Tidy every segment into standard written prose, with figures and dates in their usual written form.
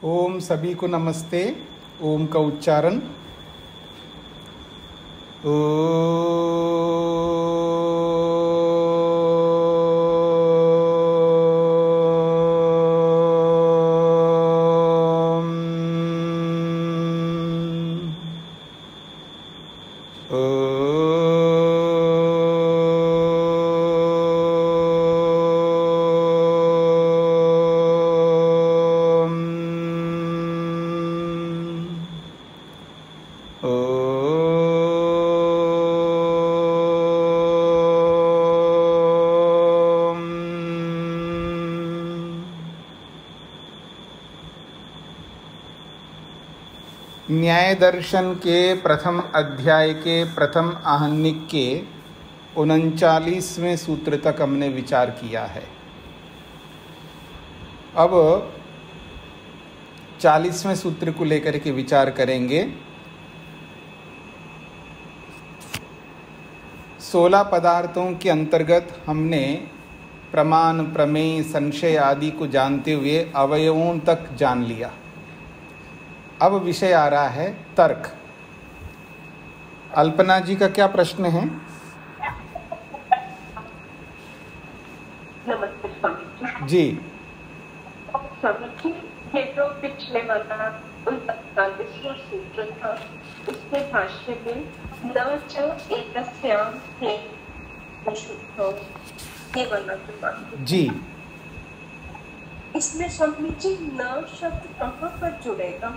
ओम सभी को नमस्ते। ओम का उच्चारण न्याय दर्शन के प्रथम अध्याय के प्रथम आहनिक के 39वें सूत्र तक हमने विचार किया है। अब 40वें सूत्र को लेकर के विचार करेंगे। 16 पदार्थों के अंतर्गत हमने प्रमाण, प्रमेय, संशय आदि को जानते हुए अवयवों तक जान लिया। अब विषय आ रहा है तर्क। अल्पना जी का क्या प्रश्न है? नमस्ते स्वामी जी। स्वामी जी, ये जो पिछले वाला 39वां सूत्र था, उसके भाष्य में न च एतस्यां हे अशुद्धो, ये वाला जो बात जी, इसमें स्वामी जी न शब्द कहाँ पर जुड़ेगा?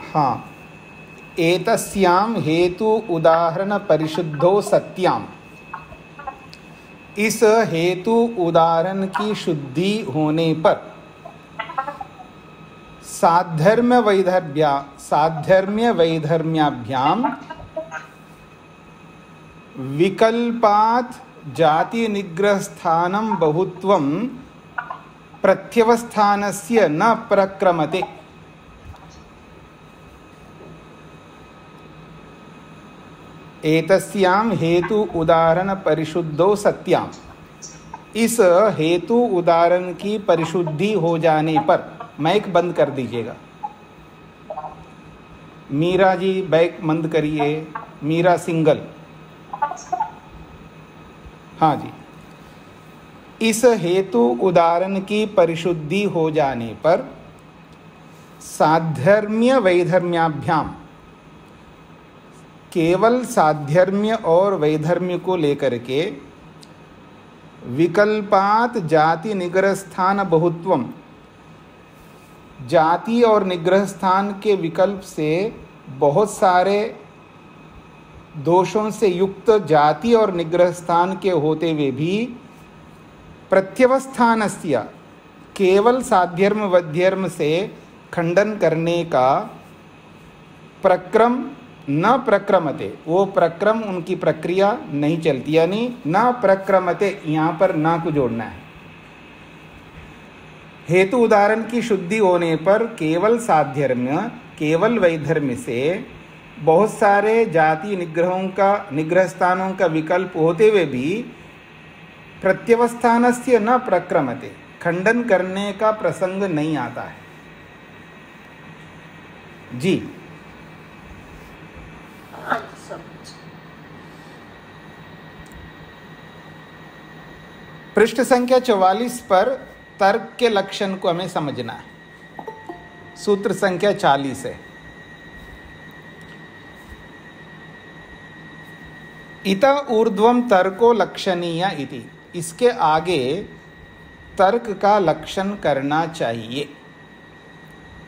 हाँ, एतस्याम हेतु उदाहरण परिशुद्धो सत्याम। इस हेतु उदाहरण की शुद्धि होने पर साधर्म्य वैधर्म्याभ्याम विकल्पात् जाति निग्रह स्थानं बहुत्वं प्रत्यवस्थानस्य न प्रक्रमते। एतस्याम हेतु उदाहरण परिशुद्धो सत्याम। इस हेतु उदाहरण की परिशुद्धि हो जाने पर, माइक बंद कर दीजिएगा। मीरा जी बैक बंद करिए। मीरा सिंगल। हाँ जी। इस हेतु उदाहरण की परिशुद्धि हो जाने पर साधर्म्य वैधर्म्याभ्याम, केवल साधर्म्य और वैधर्म्य को लेकर के विकल्पात जाति निग्रह स्थान बहुत्वम, जाति और निग्रह स्थान के विकल्प से बहुत सारे दोषों से युक्त जाति और निग्रह स्थान के होते हुए भी प्रत्यवस्थानस्य, केवल साध्यर्म वध्यर्म से खंडन करने का प्रक्रम न प्रक्रमते, वो प्रक्रम उनकी प्रक्रिया नहीं चलती। यानी न प्रक्रमते, यहाँ पर न को जोड़ना है। हेतु उदाहरण की शुद्धि होने पर केवल साध्यर्म्य, केवल वैधर्म्य से बहुत सारे जाति निग्रहों का, निग्रह स्थानों का विकल्प होते हुए भी प्रत्यवस्थानस्य न प्रक्रमते, खंडन करने का प्रसंग नहीं आता है। जी। पृष्ठ संख्या 44 पर तर्क के लक्षण को हमें समझना है। सूत्र संख्या 40 है। इत ऊर्ध्वम तर्को लक्षणीय इति, इसके आगे तर्क का लक्षण करना चाहिए।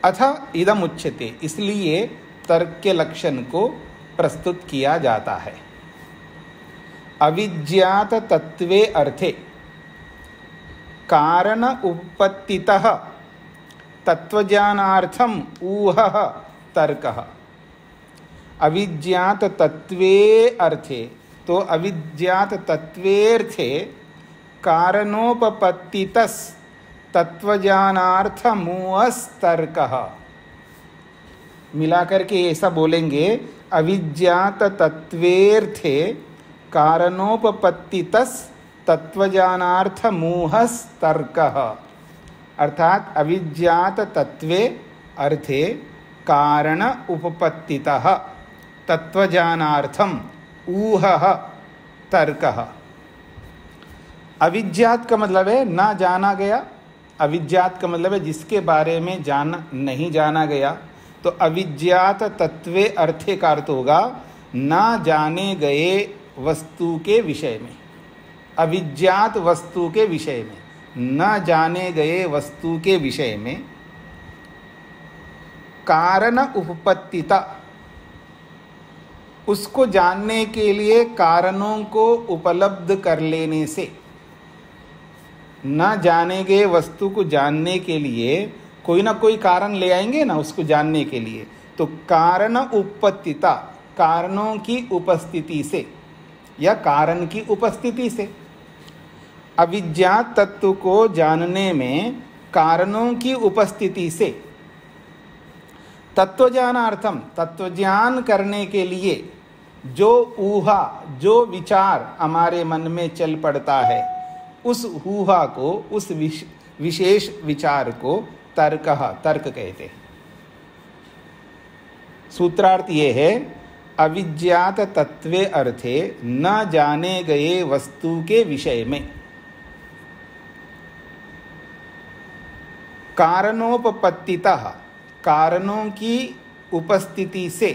अथ इदम उच्यते, इसलिए तर्क के लक्षण को प्रस्तुत किया जाता है। अविज्ञात तत्वे अर्थे कारण उपपत्तितः तत्वज्ञानार्थम ऊहः तर्कः। अविज्ञात तत्वे अर्थे, तो अविज्ञात तत्वेर्थे कारणोपपत्तितस् तत्वज्ञानार्थमूहस् तर्कः। मिलाकर के ऐसा बोलेंगे, अविज्ञात तत्वेर्थे कारणोपपत्तितस् तत्वज्ञानार्थमूहस् तर्कः। अर्थात अविज्ञात तत्वे अर्थे कारण उपपत्तितः तत्वज्ञानार्थम ऊहः तर्कः। अविज्ञात का मतलब है ना जाना गया, अविज्ञात का मतलब है जिसके बारे में नहीं जाना गया। तो अविज्ञात तत्वे अर्थे का अर्थ होगा ना जाने गए वस्तु के विषय में, अविज्ञात वस्तु के विषय में, न जाने गए वस्तु के विषय में कारण उपपत्तिता, उसको जानने के लिए कारणों को उपलब्ध कर लेने से। न जाने गए वस्तु को जानने के लिए कोई ना कोई कारण ले आएंगे ना उसको जानने के लिए। तो कारण उपपत्तिता, कारणों की उपस्थिति से या कारण की उपस्थिति से। अविज्ञात तत्व को जानने में कारणों की उपस्थिति से। तत्वज्ञानार्थम, तत्वज्ञान करने के लिए जो ऊहा, जो विचार हमारे मन में चल पड़ता है, उस ऊहा को, उस विशेष विचार को तर्क कहते हैं। सूत्रार्थ ये है, अविज्ञात तत्वे अर्थे न जाने गए वस्तु के विषय में कारणोपपत्तितः, कारणों की उपस्थिति से,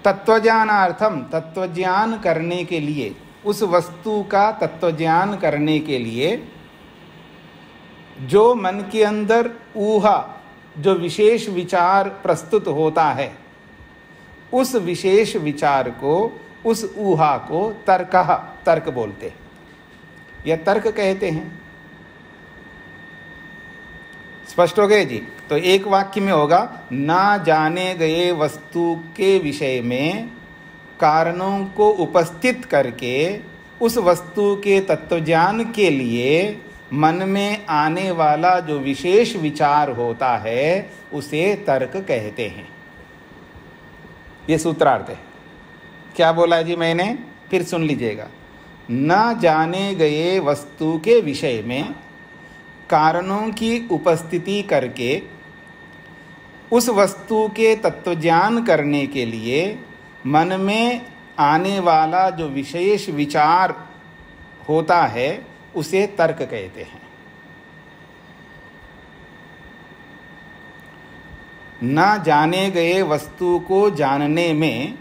तत्वज्ञानार्थम, तत्वज्ञान करने के लिए, उस वस्तु का तत्वज्ञान करने के लिए जो मन के अंदर ऊहा, जो विशेष विचार प्रस्तुत होता है, उस विशेष विचार को, उस ऊहा को तर्क बोलते हैं या तर्क कहते हैं। स्पष्ट हो गए जी? तो एक वाक्य में होगा, ना जाने गए वस्तु के विषय में कारणों को उपस्थित करके उस वस्तु के तत्वज्ञान के लिए मन में आने वाला जो विशेष विचार होता है उसे तर्क कहते हैं। ये सूत्रार्थ है। क्या बोला जी मैंने? फिर सुन लीजिएगा। न जाने गए वस्तु के विषय में कारणों की उपस्थिति करके उस वस्तु के तत्वज्ञान करने के लिए मन में आने वाला जो विशेष विचार होता है उसे तर्क कहते हैं। न जाने गए वस्तु को जानने में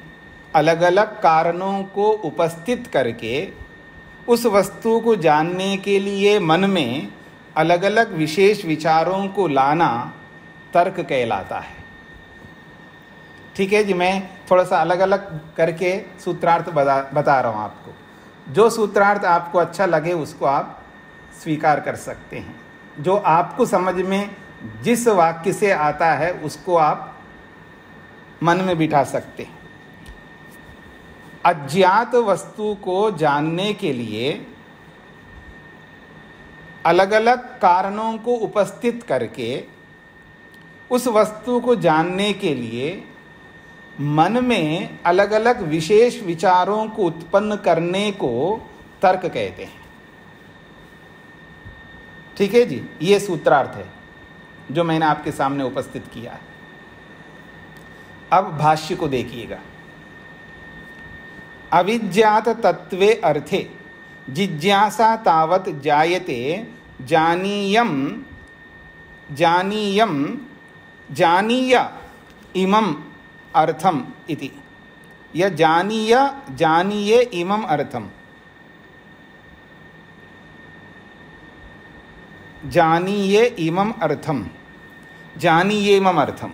अलग अलग कारणों को उपस्थित करके उस वस्तु को जानने के लिए मन में अलग अलग विशेष विचारों को लाना तर्क कहलाता है। ठीक है जी, मैं थोड़ा सा अलग अलग करके सूत्रार्थ बता रहा हूँ आपको। जो सूत्रार्थ आपको अच्छा लगे उसको आप स्वीकार कर सकते हैं। जो आपको समझ में जिस वाक्य से आता है उसको आप मन में बिठा सकते हैं। अज्ञात वस्तु को जानने के लिए अलग अलग कारणों को उपस्थित करके उस वस्तु को जानने के लिए मन में अलग अलग विशेष विचारों को उत्पन्न करने को तर्क कहते हैं। ठीक है जी, ये सूत्रार्थ है जो मैंने आपके सामने उपस्थित किया है। अब भाष्य को देखिएगा। अविज्ञात तत्वे अर्थे जिज्ञासा तावत जायते जानीय इमम अर्थम इति, या जानीये इमम अर्थम, जानीये इमम अर्थम, जानीये इमम अर्थम,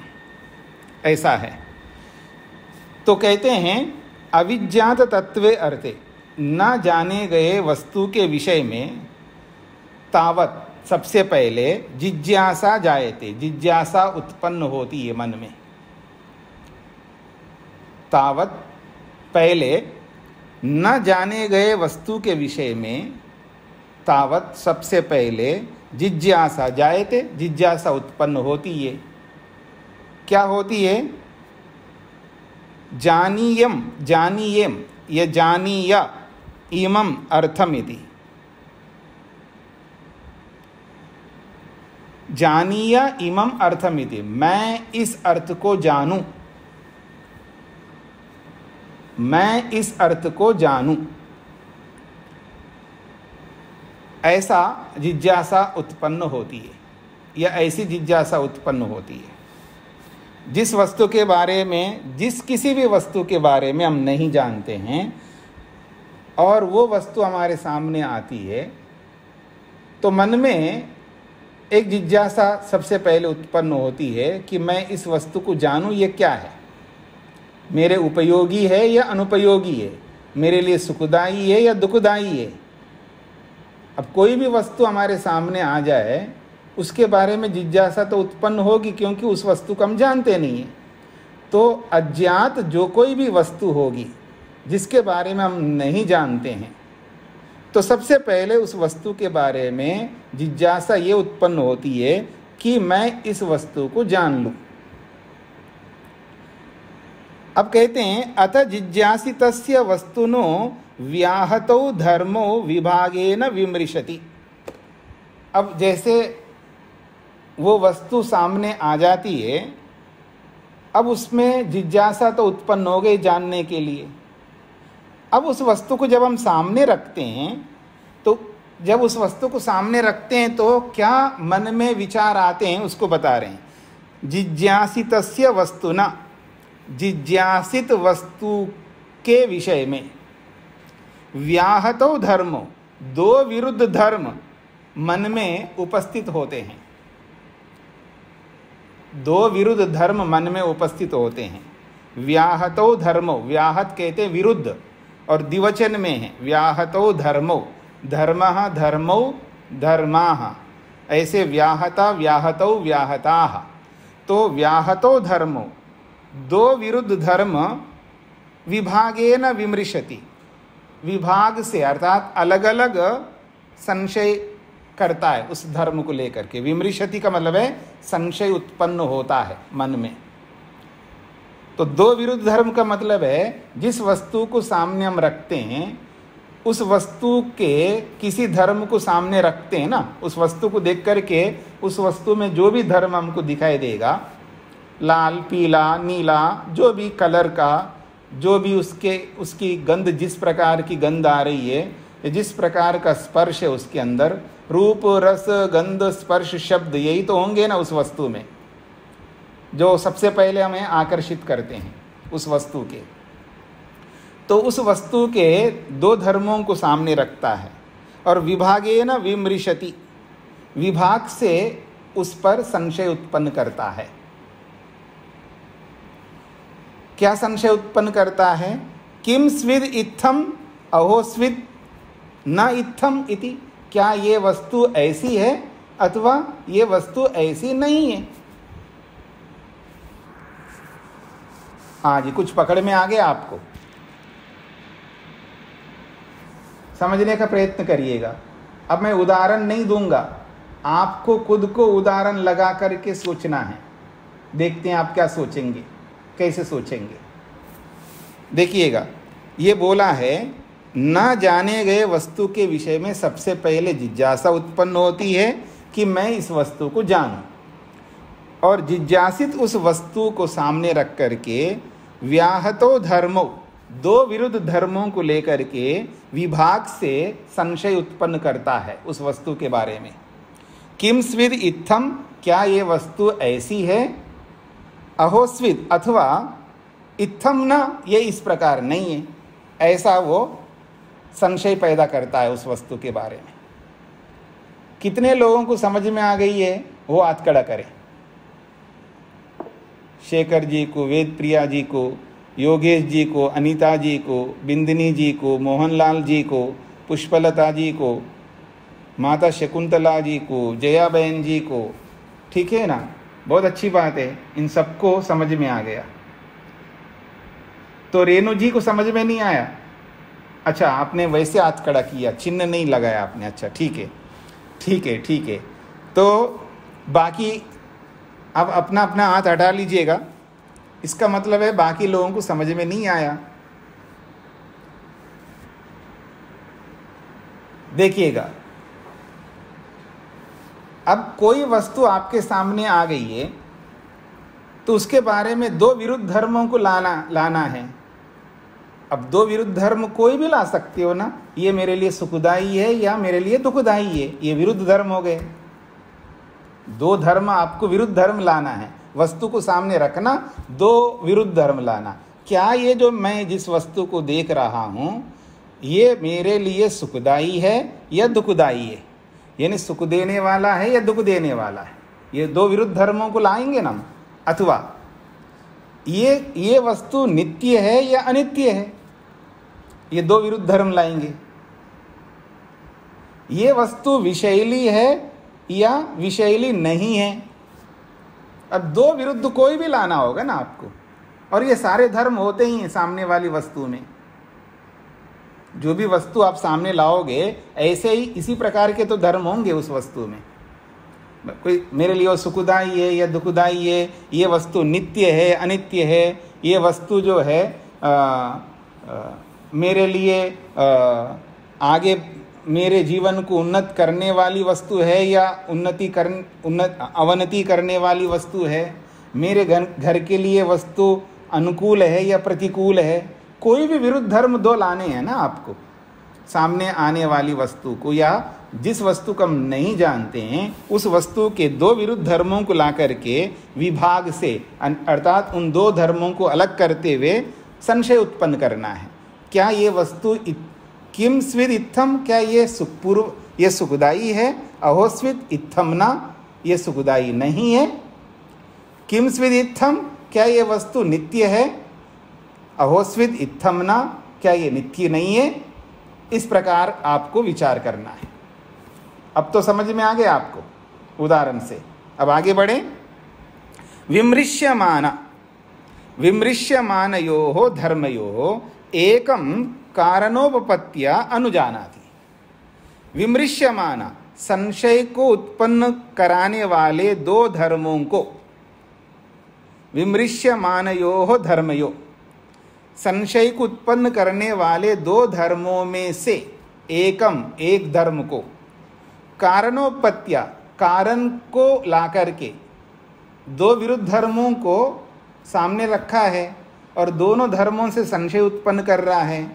ऐसा है। तो कहते हैं अविज्ञात तत्वे अर्थे, न जाने गए वस्तु के विषय में तावत, सबसे पहले जिज्ञासा जायते, जिज्ञासा उत्पन्न होती है मन में। तावत, पहले न जाने गए वस्तु के विषय में, तावत सबसे पहले जिज्ञासा जायते, जिज्ञासा उत्पन्न होती है। क्या होती है? जानीयम या जानीय इमम अर्थम इति, जानीय इमम अर्थमिति, मैं इस अर्थ को जानूं, मैं इस अर्थ को जानूं, ऐसा जिज्ञासा उत्पन्न होती है, या ऐसी जिज्ञासा उत्पन्न होती है। जिस वस्तु के बारे में, जिस किसी भी वस्तु के बारे में हम नहीं जानते हैं और वो वस्तु हमारे सामने आती है, तो मन में एक जिज्ञासा सबसे पहले उत्पन्न होती है कि मैं इस वस्तु को जानूं, ये क्या है, मेरे उपयोगी है या अनुपयोगी है, मेरे लिए सुखदायी है या दुखदायी है। अब कोई भी वस्तु हमारे सामने आ जाए, उसके बारे में जिज्ञासा तो उत्पन्न होगी, क्योंकि उस वस्तु को हम जानते नहीं हैं। तो अज्ञात जो कोई भी वस्तु होगी जिसके बारे में हम नहीं जानते हैं, तो सबसे पहले उस वस्तु के बारे में जिज्ञासा ये उत्पन्न होती है कि मैं इस वस्तु को जान लूं। अब कहते हैं अथ जिज्ञासितस्य वस्तुनो व्याहतो धर्मो विभागेन विमृशति। अब जैसे वो वस्तु सामने आ जाती है, अब उसमें जिज्ञासा तो उत्पन्न हो गई जानने के लिए। अब उस वस्तु को जब हम सामने रखते हैं, तो जब उस वस्तु को सामने रखते हैं तो क्या मन में विचार आते हैं, उसको बता रहे हैं। जिज्ञासितस्य वस्तुना, जिज्ञासित वस्तु के विषय में, व्याहतो धर्मो, दो विरुद्ध धर्म मन में उपस्थित होते हैं। दो विरुद्ध धर्म मन में उपस्थित होते हैं। व्याहतो धर्मो, व्याहत कहते विरुद्ध और द्विवचन में है। व्याहतो धर्मो, धर्मः धर्मो धर्माः, ऐसे व्याहता व्याहतौ व्याहताः। तो व्याहतो धर्मो, दो विरुद्ध धर्म विभागेन विमृशति, विभाग से अर्थात अलग अलग संशय करता है उस धर्म को लेकर के। विमृशति का मतलब है संशय उत्पन्न होता है मन में। तो दो विरुद्ध धर्म का मतलब है जिस वस्तु को सामने हम रखते हैं, उस वस्तु के किसी धर्म को सामने रखते हैं ना, उस वस्तु को देख करके उस वस्तु में जो भी धर्म हमको दिखाई देगा, लाल पीला नीला जो भी कलर का, जो भी उसकी गंध, जिस प्रकार की गंध आ रही है, जिस प्रकार का स्पर्श है उसके अंदर, रूप रस गंध स्पर्श शब्द, यही तो होंगे ना उस वस्तु में, जो सबसे पहले हमें आकर्षित करते हैं उस वस्तु के। तो उस वस्तु के दो धर्मों को सामने रखता है और विभागेन विमृशति, विभाग से उस पर संशय उत्पन्न करता है। क्या संशय उत्पन्न करता है? किम स्विद इत्थम अहो स्विद न इत्थम इति, क्या ये वस्तु ऐसी है अथवा ये वस्तु ऐसी नहीं है। हाँ जी, कुछ पकड़ में आ गया आपको? समझने का प्रयत्न करिएगा। अब मैं उदाहरण नहीं दूंगा, आपको खुद को उदाहरण लगा करके सोचना है। देखते हैं आप क्या सोचेंगे, कैसे सोचेंगे। देखिएगा, ये बोला है न जाने गए वस्तु के विषय में सबसे पहले जिज्ञासा उत्पन्न होती है कि मैं इस वस्तु को जानूं, और जिज्ञासित उस वस्तु को सामने रख करके व्याहतो धर्मो, दो विरुद्ध धर्मों को लेकर के विभाग से संशय उत्पन्न करता है उस वस्तु के बारे में। किम स्विद इत्थम, क्या ये वस्तु ऐसी है, अहो स्विद अथवा इत्थम न, ये इस प्रकार नहीं है, ऐसा वो संशय पैदा करता है उस वस्तु के बारे में। कितने लोगों को समझ में आ गई है, वो हाथ खड़ा करें। शेखर जी को, वेद प्रिया जी को, योगेश जी को, अनीता जी को, बिंदिनी जी को, मोहनलाल जी को, पुष्पलता जी को, माता शकुंतला जी को, जया बहन जी को। ठीक है ना, बहुत अच्छी बात है, इन सबको समझ में आ गया। तो रेणु जी को समझ में नहीं आया? अच्छा, आपने वैसे हाथ खड़ा किया, चिन्ह नहीं लगाया आपने। अच्छा, ठीक है ठीक है ठीक है। तो बाकी अब अपना अपना हाथ हटा लीजिएगा। इसका मतलब है बाकी लोगों को समझ में नहीं आया। देखिएगा, अब कोई वस्तु आपके सामने आ गई है तो उसके बारे में दो विरुद्ध धर्मों को लाना है। अब दो विरुद्ध धर्म कोई भी ला सकते हो ना, ये मेरे लिए सुखदाई है या मेरे लिए दुखदाई है, ये विरुद्ध धर्म हो गए। दो धर्म, आपको विरुद्ध धर्म लाना है, वस्तु को सामने रखना, दो विरुद्ध धर्म लाना। क्या ये जो मैं जिस वस्तु को देख रहा हूँ ये मेरे लिए सुखदाई है या दुखदाई है, यानी सुख देने वाला है या दुख देने वाला है, ये दो विरुद्ध धर्मों को लाएंगे ना। अथवा ये वस्तु नित्य है या अनित्य है, ये दो विरुद्ध धर्म लाएंगे। ये वस्तु विषैली है या विषैली नहीं है, अब दो विरुद्ध कोई भी लाना होगा ना आपको। और ये सारे धर्म होते ही हैं सामने वाली वस्तु में। जो भी वस्तु आप सामने लाओगे ऐसे ही इसी प्रकार के तो धर्म होंगे उस वस्तु में। कोई मेरे लिए वो सुखदाई है या दुखदाई है, ये वस्तु नित्य है अनित्य है, ये वस्तु जो है मेरे लिए आगे मेरे जीवन को उन्नत करने वाली वस्तु है या अवनति करने वाली वस्तु है, मेरे घर के लिए वस्तु अनुकूल है या प्रतिकूल है। कोई भी विरुद्ध धर्म दो लाने हैं ना आपको सामने आने वाली वस्तु को, या जिस वस्तु को हम नहीं जानते हैं उस वस्तु के दो विरुद्ध धर्मों को ला करके विभाग से, अर्थात उन दो धर्मों को अलग करते हुए संशय उत्पन्न करना है। क्या ये वस्तु किम स्विद इत्थम, क्या ये ये सुखदाई है, अहोस्विद इत्थम ना, ये सुखदाई नहीं है। किम स्विद इत्थम, क्या ये वस्तु नित्य है, अहोस्विद इत्थम ना, क्या ये नित्य नहीं है। इस प्रकार आपको विचार करना है। अब तो समझ में आ गया आपको उदाहरण से। अब आगे बढ़े। विमृश्यमानयोः धर्मयोः एकम कारणोपपत्त्या अनुजानाति। विमृश्यमान, संशय को उत्पन्न कराने वाले दो धर्मों को, विमृश्यमानयोः धर्मयोः, संशय को उत्पन्न करने वाले दो धर्मों में से एकम, एक धर्म को, कारणोपत्त्या, कारण को लाकर के, दो विरुद्ध धर्मों को सामने रखा है और दोनों धर्मों से संशय उत्पन्न कर रहा है,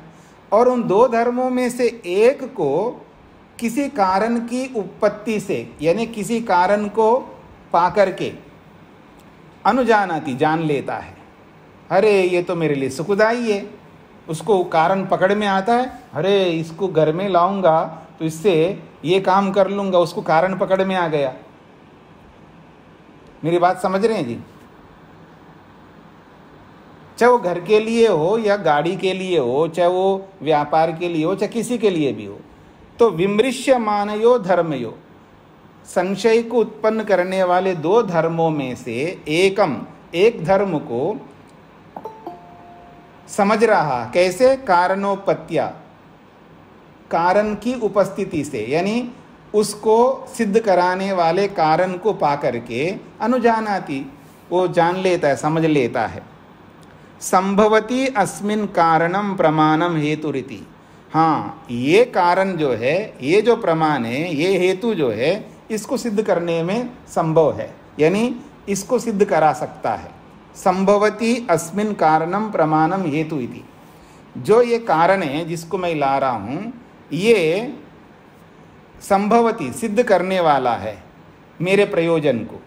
और उन दो धर्मों में से एक को किसी कारण की उत्पत्ति से, यानी किसी कारण को पाकर के अनुजानाति, जान लेता है। अरे ये तो मेरे लिए सुखदाई है, उसको कारण पकड़ में आता है, अरे इसको घर में लाऊंगा तो इससे ये काम कर लूंगा, उसको कारण पकड़ में आ गया। मेरी बात समझ रहे हैं जी? चाहे वो घर के लिए हो या गाड़ी के लिए हो, चाहे वो व्यापार के लिए हो, चाहे किसी के लिए भी हो, तो विमृश्यमानयो धर्मयो, संशय को उत्पन्न करने वाले दो धर्मों में से एकम, एक धर्म को समझ रहा, कैसे? कारणोपत्त्या, कारण की उपस्थिति से, यानी उसको सिद्ध कराने वाले कारण को पाकर के अनुजानाति, वो जान लेता है, समझ लेता है। संभवती अस्मिन् कारणम प्रमाणम हेतुरिति। हाँ, ये कारण जो है, ये जो प्रमाण है, ये हेतु जो है, इसको सिद्ध करने में संभव है, यानी इसको सिद्ध करा सकता है। संभवती अस्मिन् कारणम प्रमाणम हेतु इति, जो ये कारण है जिसको मैं ला रहा हूँ, ये संभवती, सिद्ध करने वाला है मेरे प्रयोजन को।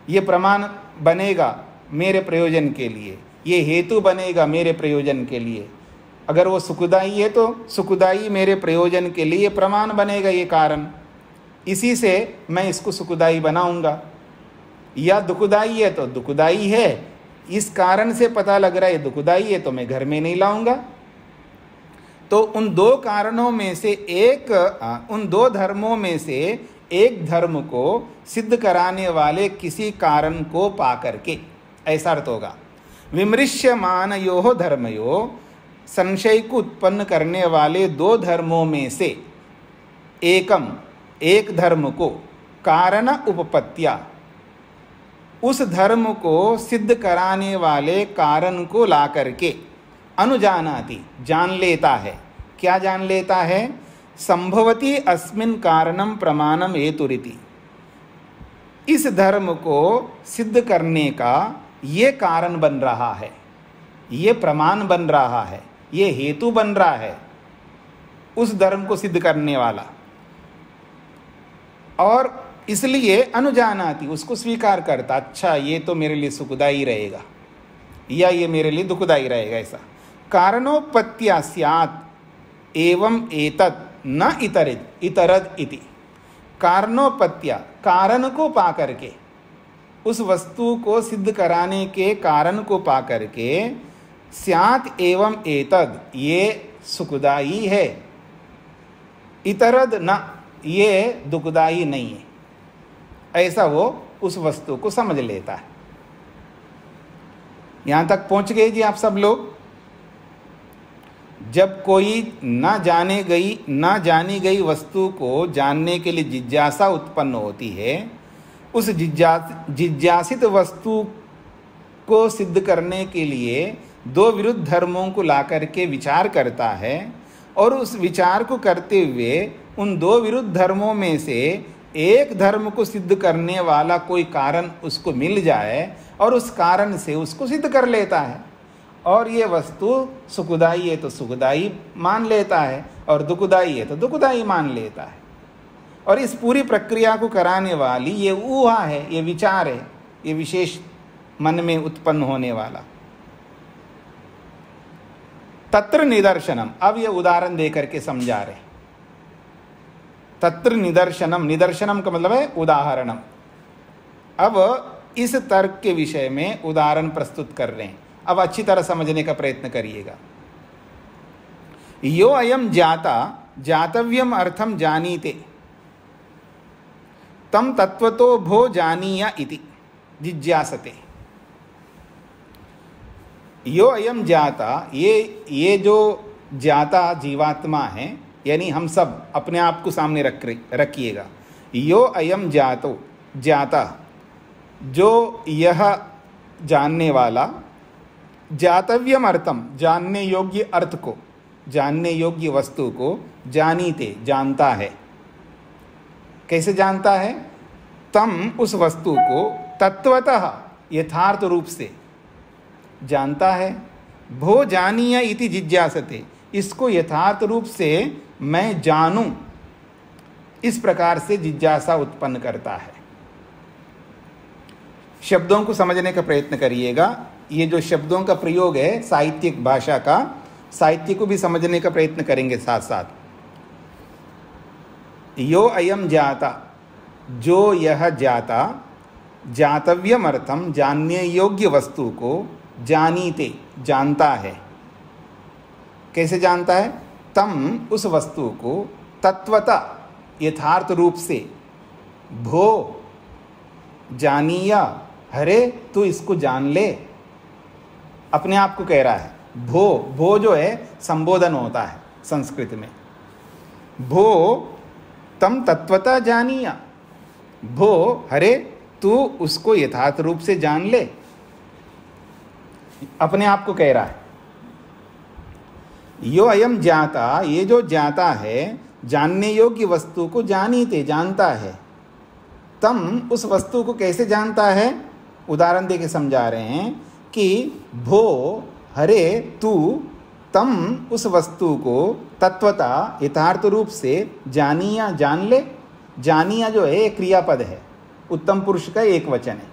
ये प्रमाण बनेगा मेरे प्रयोजन के लिए, ये हेतु बनेगा मेरे प्रयोजन के लिए। अगर वो सुखदाई है तो सुखदाई मेरे प्रयोजन के लिए प्रमाण बनेगा ये कारण, इसी से मैं इसको सुखदाई बनाऊंगा। या दुखदाई है तो दुखदाई है, इस कारण से पता लग रहा है दुखदाई है तो मैं घर में नहीं लाऊंगा। तो उन दो कारणों में से एक, उन दो धर्मों में से एक धर्म को सिद्ध कराने वाले किसी कारण को पाकर के, ऐसा अर्थ होगा। विमृश्यमानयोः धर्मयोः, संशय को उत्पन्न करने वाले दो धर्मों में से एकम, एक धर्म को, कारण उपपत्त्या, उस धर्म को सिद्ध कराने वाले कारण को ला करके अनुजानाति, जान लेता है। क्या जान लेता है? संभवती अस्मिन् कारणम प्रमाणम हेतुरिति, इस धर्म को सिद्ध करने का ये कारण बन रहा है, ये प्रमाण बन रहा है, ये हेतु बन रहा है उस धर्म को सिद्ध करने वाला। और इसलिए अनुजानाति, उसको स्वीकार करता, अच्छा ये तो मेरे लिए सुखदायी रहेगा या ये मेरे लिए दुखदायी रहेगा। ऐसा कारणोपत्या स्यात् एवं एतत् न इतरद इति। कारणोपत्या, कारण को पा करके, उस वस्तु को सिद्ध कराने के कारण को पा करके, स्यात् एवं एतद, ये सुखदायी है, इतरद न, ये दुखदायी नहीं है, ऐसा वो उस वस्तु को समझ लेता है। यहां तक पहुंच गए जी आप सब लोग? जब कोई ना जानी गई वस्तु को जानने के लिए जिज्ञासा उत्पन्न होती है, उस जिज्ञासित वस्तु को सिद्ध करने के लिए दो विरुद्ध धर्मों को लाकर के विचार करता है, और उस विचार को करते हुए उन दो विरुद्ध धर्मों में से एक धर्म को सिद्ध करने वाला कोई कारण उसको मिल जाए और उस कारण से उसको सिद्ध कर लेता है। और ये वस्तु सुखदायी है तो सुखदायी मान लेता है, और दुखदायी है तो दुखदायी मान लेता है। और इस पूरी प्रक्रिया को कराने वाली ये ऊहा है, ये विचार है, ये विशेष मन में उत्पन्न होने वाला। तत्र निदर्शनम, अब ये उदाहरण देकर के समझा रहे। तत्र निदर्शनम, निदर्शनम का मतलब है उदाहरणम। अब इस तर्क के विषय में उदाहरण प्रस्तुत कर रहे हैं। अब अच्छी तरह समझने का प्रयत्न करिएगा। यो अयम जाता जातव्यम अर्थम जानीते तम तत्वतो भो जानीया इति जिज्ञासते। यो अयम जाता, ये जो जाता जीवात्मा है, यानी हम सब अपने आप को सामने रखिएगा। यो अयम जातो, जाता जो यह जानने वाला, जातव्यम अर्थम जानने योग्य अर्थ को, जानने योग्य वस्तु को जानीते जानता है। कैसे जानता है? तम उस वस्तु को तत्वतः यथार्थ रूप से जानता है। भो जानीय इति जिज्ञासते, इसको यथार्थ रूप से मैं जानूं, इस प्रकार से जिज्ञासा उत्पन्न करता है। शब्दों को समझने का प्रयत्न करिएगा। ये जो शब्दों का प्रयोग है साहित्यिक भाषा का, साहित्य को भी समझने का प्रयत्न करेंगे साथ साथ। यो अयम जाता, जो यह जाता, जातव्यम अर्थम जानने योग्य वस्तु को जानीते जानता है। कैसे जानता है? तम उस वस्तु को तत्वता यथार्थ रूप से, भो जानिया, हरे तू इसको जान ले, अपने आप को कह रहा है। भो जो है संबोधन होता है संस्कृत में। भो तम तत्वता जानिया, भो हरे तू उसको यथार्थ रूप से जान ले, अपने आप को कह रहा है। यो अयम जाता, ये जो जाता है जानने योग्य वस्तु को जानीते जानता है। तम उस वस्तु को कैसे जानता है? उदाहरण देके समझा रहे हैं कि भो हरे तू तम उस वस्तु को तत्वता यथार्थ रूप से जानिया जान ले। जानिया जो है क्रियापद है, उत्तम पुरुष का एक वचन है।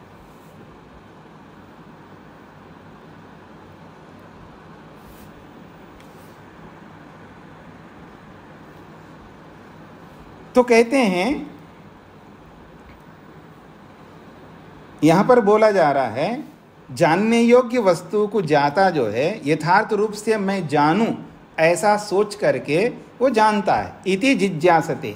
तो कहते हैं यहां पर बोला जा रहा है जानने योग्य वस्तु को जाता जो है यथार्थ रूप से मैं जानूं, ऐसा सोच करके वो जानता है। इति जिज्ञासते,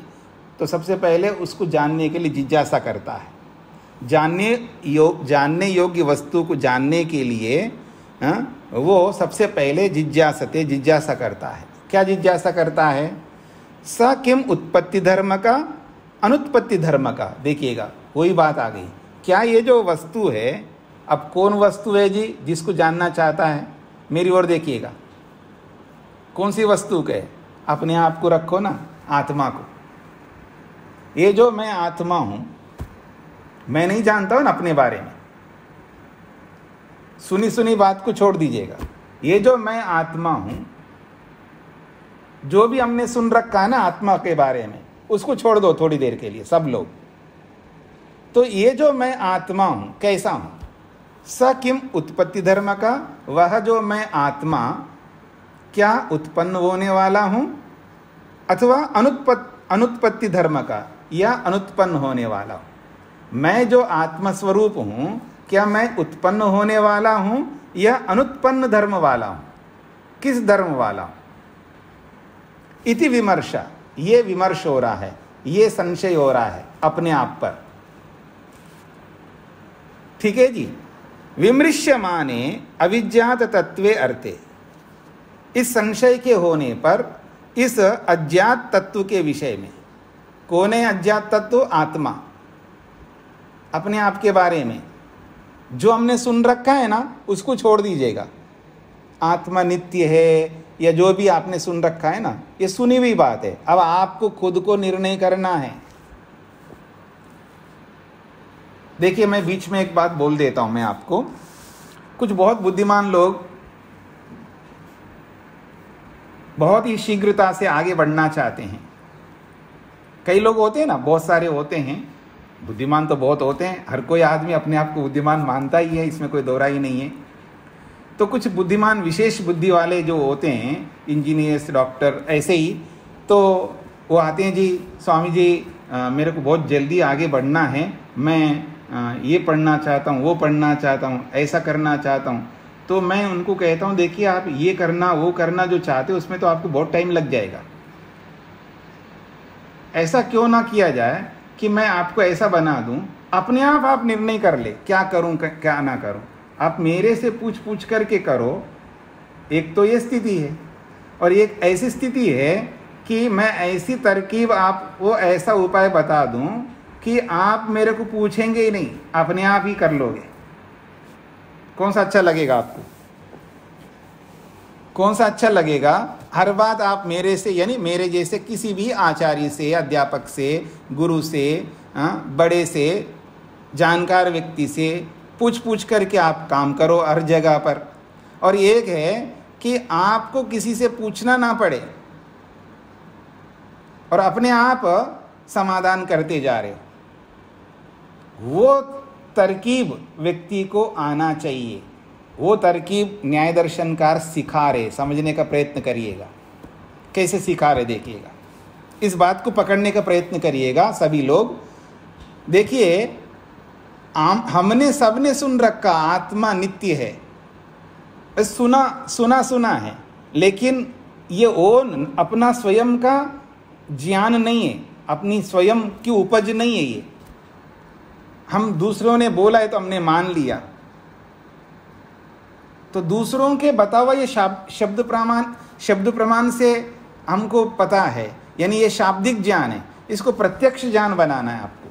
तो सबसे पहले उसको जानने के लिए जिज्ञासा करता है। जानने योग्य वस्तु को जानने के लिए वो सबसे पहले जिज्ञासते जिज्ञासा करता है। क्या जिज्ञासा करता है? स किम उत्पत्ति धर्म का अनुत्पत्ति धर्म का। देखिएगा वही बात आ गई। क्या ये जो वस्तु है, अब कौन वस्तु है जी जिसको जानना चाहता है? मेरी ओर देखिएगा, कौन सी वस्तु के? अपने आप को रखो ना, आत्मा को। ये जो मैं आत्मा हूँ, मैं नहीं जानता हूं ना अपने बारे में। सुनी सुनी बात को छोड़ दीजिएगा। ये जो मैं आत्मा हूं, जो भी हमने सुन रखा है ना आत्मा के बारे में, उसको छोड़ दो थोड़ी देर के लिए सब लोग। तो ये जो मैं आत्मा हूं कैसा हूं? स किम उत्पत्ति धर्म का, वह जो मैं आत्मा क्या उत्पन्न होने वाला हूं, अथवा अनुत्पत्ति धर्म का, या अनुत्पन्न होने वाला हूं। मैं जो आत्मस्वरूप हूं, क्या मैं उत्पन्न होने वाला हूं या अनुत्पन्न धर्म वाला हूं? किस धर्म वाला हूं? इति विमर्श, ये विमर्श हो रहा है, ये संशय हो रहा है अपने आप पर। ठीक है जी। विमृश्यमाने अविज्ञात तत्वे अर्थे, इस संशय के होने पर इस अज्ञात तत्व के विषय में। कौन है अज्ञात तत्व? आत्मा। अपने आप के बारे में जो हमने सुन रखा है ना, उसको छोड़ दीजिएगा। आत्मा नित्य है या जो भी आपने सुन रखा है ना, ये सुनी हुई बात है। अब आपको खुद को निर्णय करना है। देखिए, मैं बीच में एक बात बोल देता हूं मैं आपको। कुछ बहुत बुद्धिमान लोग बहुत ही शीघ्रता से आगे बढ़ना चाहते हैं। कई लोग होते हैं ना, बहुत सारे होते हैं, बुद्धिमान तो बहुत होते हैं। हर कोई आदमी अपने आप को बुद्धिमान मानता ही है, इसमें कोई दोहरा ही नहीं है। तो कुछ बुद्धिमान, विशेष बुद्धि वाले जो होते हैं, इंजीनियर्स, डॉक्टर, ऐसे ही, तो वो आते हैं, जी स्वामी जी मेरे को बहुत जल्दी आगे बढ़ना है, मैं ये पढ़ना चाहता हूँ, वो पढ़ना चाहता हूँ, ऐसा करना चाहता हूँ। तो मैं उनको कहता हूँ, देखिए आप ये करना वो करना जो चाहते हो, उसमें तो आपको बहुत टाइम लग जाएगा। ऐसा क्यों ना किया जाए कि मैं आपको ऐसा बना दूं, अपने आप निर्णय कर ले, क्या करूं क्या ना करूं। आप मेरे से पूछ पूछ करके करो। एक तो ये स्थिति है, और एक ऐसी स्थिति है कि मैं ऐसी तरकीब आपको ऐसा उपाय बता दूं कि आप मेरे को पूछेंगे ही नहीं, अपने आप ही कर लोगे। कौन सा अच्छा लगेगा आपको? कौन सा अच्छा लगेगा? हर बात आप मेरे से, यानी मेरे जैसे किसी भी आचार्य से, अध्यापक से, गुरु से, बड़े से, जानकार व्यक्ति से पूछ पूछ करके आप काम करो हर जगह पर। और एक है कि आपको किसी से पूछना ना पड़े और अपने आप समाधान करते जा रहे हो। वो तरकीब व्यक्ति को आना चाहिए। वो तरकीब न्याय दर्शनकार सिखा रहे, समझने का प्रयत्न करिएगा। कैसे सिखा रहे देखिएगा, इस बात को पकड़ने का प्रयत्न करिएगा सभी लोग। देखिए, हमने सबने सुन रखा आत्मा नित्य है, सुना है, लेकिन ये अपना स्वयं का ज्ञान नहीं है, अपनी स्वयं की उपज नहीं है। ये हम दूसरों ने बोला है तो हमने मान लिया। तो दूसरों के बतावा ये शब्द प्रमाण से हमको पता है, यानी ये शाब्दिक ज्ञान है। इसको प्रत्यक्ष ज्ञान बनाना है आपको।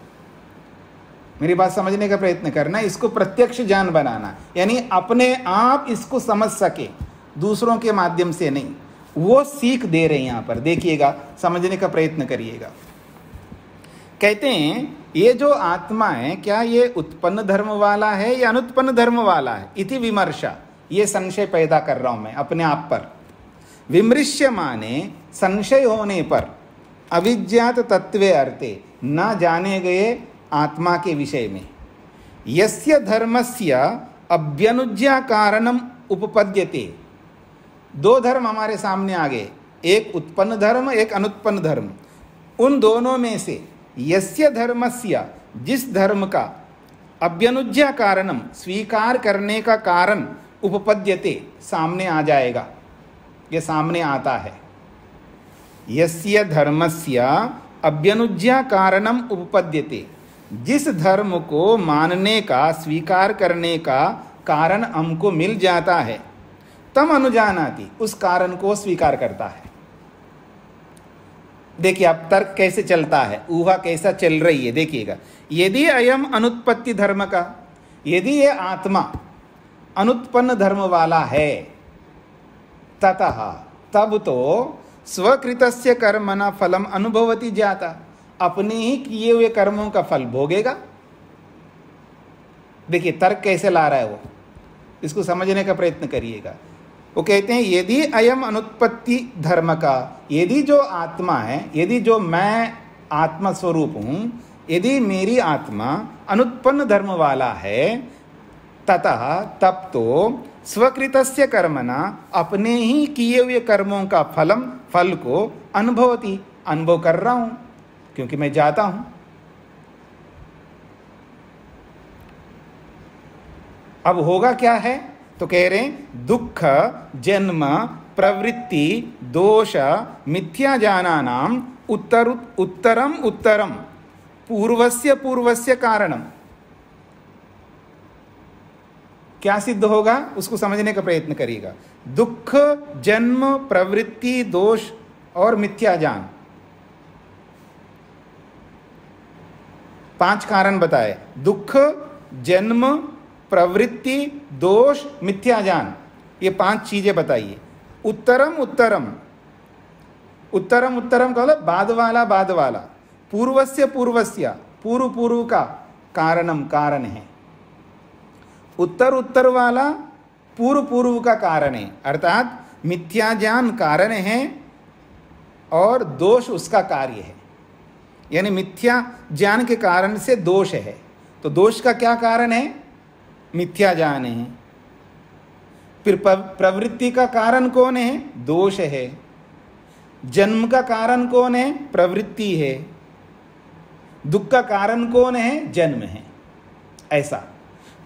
मेरी बात समझने का प्रयत्न करना, इसको प्रत्यक्ष ज्ञान बनाना, यानी अपने आप इसको समझ सके, दूसरों के माध्यम से नहीं। वो सीख दे रहे हैं यहाँ पर, देखिएगा, समझने का प्रयत्न करिएगा। कहते हैं ये जो आत्मा है, क्या ये उत्पन्न धर्म वाला है या अनुत्पन्न धर्म वाला है? इति विमर्शा, ये संशय पैदा कर रहा हूं मैं अपने आप पर। विमृश्य माने संशय होने पर, अविज्ञात तत्वे अर्थे, न जाने गए आत्मा के विषय में। यस्य धर्मस्य अभ्यनुज्ञा कारणम उपपद्यते। दो धर्म हमारे सामने आ गए, एक उत्पन्न धर्म, एक अनुत्पन्न धर्म। उन दोनों में से यस्य धर्मस्य, जिस धर्म का, अभ्यनुज्ञा कारणम, स्वीकार करने का कारण, उपपद्यते, सामने आ जाएगा, ये सामने आता है। यस्य धर्मस्य अभ्यनुज्ञा कारणम उपपद्यते, जिस धर्म को मानने का, स्वीकार करने का कारण हमको मिल जाता है, तम अनुजानाति, उस कारण को स्वीकार करता है। देखिए अब तर्क कैसे चलता है, ऊहा कैसा चल रही है, देखिएगा। यदि अयम अनुत्पत्ति धर्म का, यदि ये आत्मा अनुत्पन्न धर्म वाला है, ततः, तब तो स्वकृतस्य कर्मणा फलम अनुभवति जाता, अपने ही किए हुए कर्मों का फल भोगेगा। देखिए तर्क कैसे ला रहा है वो, इसको समझने का प्रयत्न करिएगा। वो कहते हैं यदि अयम अनुत्पत्ति धर्म का, यदि जो आत्मा है, यदि जो मैं आत्मा स्वरूप हूँ, यदि मेरी आत्मा अनुत्पन्न धर्म वाला है, ततः तब तो स्वकृतस्य कर्मणा अपने ही किए हुए कर्मों का फल को अनुभवती, अनुभव कर रहा हूँ क्योंकि मैं जाता हूँ। अब होगा क्या है, तो कह रहे हैं दुख जन्म प्रवृत्ति दोष मिथ्या जानानाम उत्तरम उत्तरम पूर्वस्य पूर्वस्य कारणम। क्या सिद्ध होगा उसको समझने का प्रयत्न करिएगा। दुख जन्म प्रवृत्ति दोष और मिथ्या ज्ञान, 5 कारण बताए। दुख जन्म प्रवृत्ति दोष मिथ्या ज्ञान, ये 5 चीजें बताइए। उत्तरम उत्तरम, उत्तरम उत्तरम का मतलब बाद वाला, पूर्वस्य पूर्वस्य, पूर्व पूर्व का कारणम कारण है। उत्तर उत्तर वाला पूर्व पूर्व का कारण है, अर्थात मिथ्या ज्ञान कारण है और दोष उसका कार्य है। यानी मिथ्या ज्ञान के कारण से दोष है, तो दोष का क्या कारण है, मिथ्या ज्ञान है। फिर प्रवृत्ति का कारण कौन है, दोष है। जन्म का कारण कौन है, प्रवृत्ति है। दुख का कारण कौन है, जन्म है। ऐसा,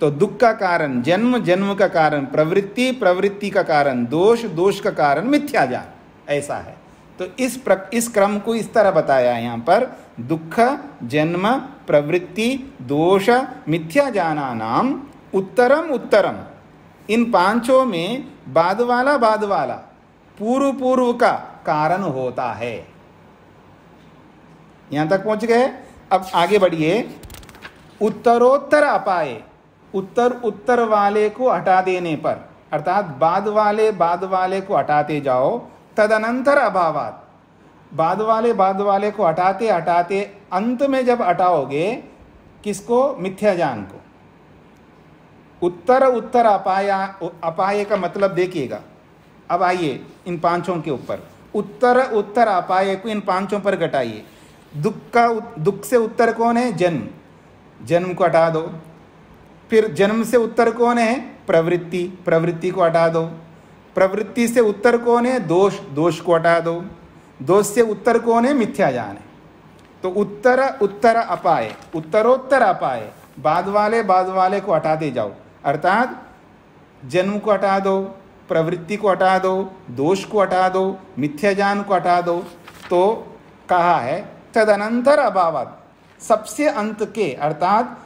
तो दुख का कारण जन्म, जन्म का कारण प्रवृत्ति, प्रवृत्ति का कारण दोष, दोष का कारण मिथ्या ज्ञान, ऐसा है। तो इस क्रम को इस तरह बताया है यहाँ पर, दुख जन्म प्रवृत्ति दोष मिथ्या ज्ञानानाम उत्तरम उत्तरम, इन 5 में बाद वाला पूर्व पूर्व का कारण होता है। यहां तक पहुंच गए। अब आगे बढ़िए। उत्तरोत्तर अपाय, उत्तर वाले को हटा देने पर, अर्थात बाद वाले को हटाते जाओ, तदनंतर अभावात, बाद वाले को हटाते हटाते अंत में जब हटाओगे किसको, मिथ्या ज्ञान को। उत्तर अपाय का मतलब देखिएगा। अब आइए इन 5 के ऊपर, उत्तर अपाय को इन 5 पर घटाइए। दुख से उत्तर कौन है, जन्म, जन्म को हटा दो। फिर जन्म से उत्तर कौन है, प्रवृत्ति, प्रवृत्ति को हटा दो। प्रवृत्ति से उत्तर कौन है, दोष, दोष को हटा दो। दोष से उत्तर कौन है, मिथ्या ज्ञान है। तो उत्तर अपाय, उत्तरोत्तर अपाय, बाद वाले को हटाते जाओ, अर्थात जन्म को हटा दो, प्रवृत्ति को हटा दो, दोष को हटा दो, मिथ्या ज्ञान को हटा दो। तो कहा है तदनंतर अभावात, सबसे अंत के अर्थात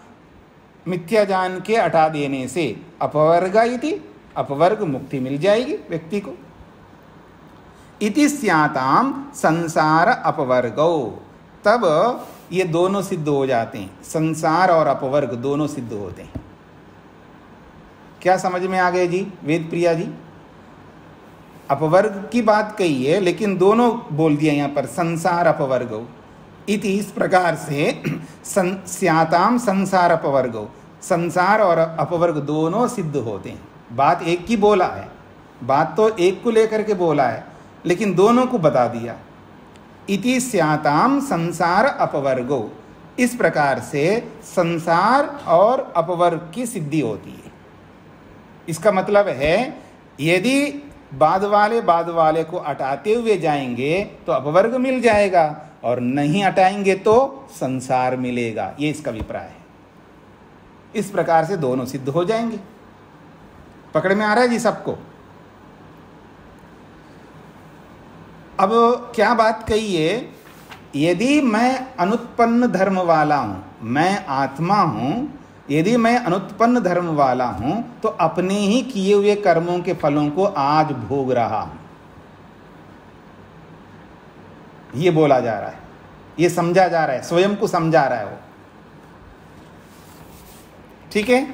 मिथ्या ज्ञान के हटा देने से अपवर्ग इति, अपवर्ग मुक्ति मिल जाएगी व्यक्ति को। इति स्याताम संसार अपवर्गो, तब ये दोनों सिद्ध हो जाते हैं, संसार और अपवर्ग दोनों सिद्ध होते हैं। क्या समझ में आ गए जी वेद प्रिया जी? अपवर्ग की बात कही है लेकिन दोनों बोल दिया यहाँ पर, संसार अपवर्गो इति, इस प्रकार से स्याताम संसार अपवर्गो, संसार और अपवर्ग दोनों सिद्ध होते हैं। बात एक की बोला है, बात तो एक को लेकर के बोला है लेकिन दोनों को बता दिया। इति स्याताम संसार अपवर्गो, इस प्रकार से संसार और अपवर्ग की सिद्धि होती है। इसका मतलब है यदि बाद वाले को हटाते हुए जाएंगे तो अपवर्ग मिल जाएगा और नहीं हटाएंगे तो संसार मिलेगा, ये इसका अभिप्राय है। इस प्रकार से दोनों सिद्ध हो जाएंगे। पकड़ में आ रहा है जी सबको? अब क्या बात कही है, यदि मैं अनुत्पन्न धर्म वाला हूं, मैं आत्मा हूं, यदि मैं अनुत्पन्न धर्म वाला हूं तो अपने ही किए हुए कर्मों के फलों को आज भोग रहा हूं, ये बोला जा रहा है, ये समझा जा रहा है, स्वयं को समझा रहा है वो। ठीक है,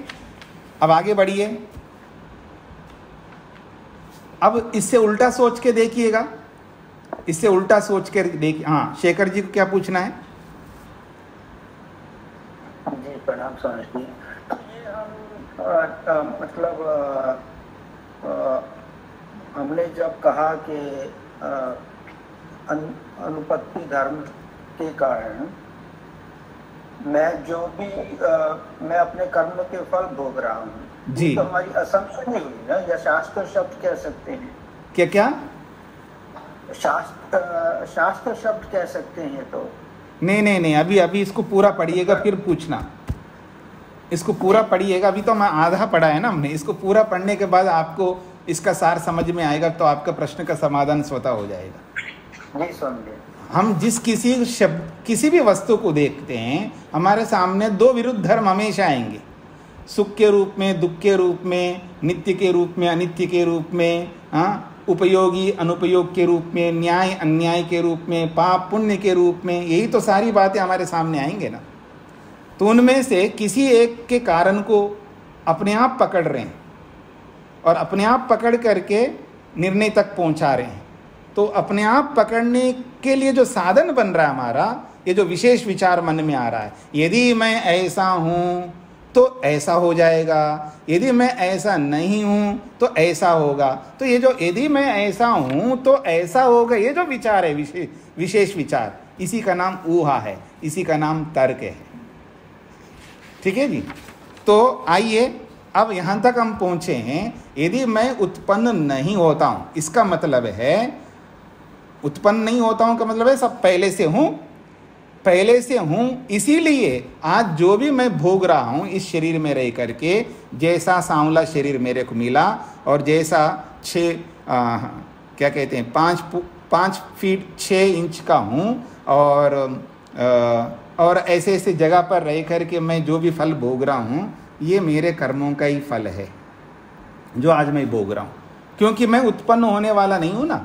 अब आगे बढ़िए। अब इससे उल्टा सोच के देखिएगा, इससे उल्टा सोच के देखिए। हाँ, शेखर जी को क्या पूछना है? जी प्रणाम। आप समझती हैं। तो ये हम मतलब हमने जब कहा कि अनुपत्ति धर्म के कारण मैं जो भी मैं अपने कर्म के फल भोग रहा हूँ जी, तो हमारी असम्पशन नहीं हुई ना, या शास्त्र शब्द कह सकते हैं। क्या क्या शास्त्र शब्द कह सकते हैं। तो नहीं, अभी इसको पूरा पढ़िएगा फिर पूछना। इसको पूरा पढ़िएगा, अभी तो मैं आधा पढ़ा है ना हमने। इसको पूरा पढ़ने के बाद आपको इसका सार समझ में आएगा, तो आपका प्रश्न का समाधान स्वतः हो जाएगा। नहीं समझे। हम जिस किसी भी वस्तु को देखते हैं, हमारे सामने दो विरुद्ध धर्म हमेशा आएंगे। सुख के रूप में, दुख के रूप में, नित्य के रूप में, अनित्य के रूप में, उपयोगी अनुपयोग के रूप में, न्याय अन्याय के रूप में, पाप पुण्य के रूप में। यही तो सारी बातें हमारे सामने आएंगे ना। तो उनमें से किसी एक के कारण को अपने आप पकड़ रहे हैं और अपने आप पकड़ करके निर्णय तक पहुंचा रहे हैं। तो अपने आप पकड़ने के लिए जो साधन बन रहा है हमारा, ये जो विशेष विचार मन में आ रहा है, यदि मैं ऐसा हूँ तो ऐसा हो जाएगा, यदि मैं ऐसा नहीं हूँ तो ऐसा होगा। तो ये जो यदि मैं ऐसा हूँ तो ऐसा होगा, ये जो विचार है विशेष विचार, इसी का नाम ऊहा है, इसी का नाम तर्क है। ठीक है जी। तो आइए अब यहाँ तक हम पहुँचे हैं। यदि मैं उत्पन्न नहीं होता हूँ, इसका मतलब है उत्पन्न नहीं होता हूँ का मतलब है सब पहले से हूँ, इसीलिए आज जो भी मैं भोग रहा हूँ इस शरीर में रह करके, जैसा सांवला शरीर मेरे को मिला और जैसा 5 फीट 6 इंच का हूँ और ऐसे ऐसे जगह पर रह करके मैं जो भी फल भोग रहा हूँ, ये मेरे कर्मों का ही फल है जो आज मैं भोग रहा हूँ। क्योंकि मैं उत्पन्न होने वाला नहीं हूँ ना,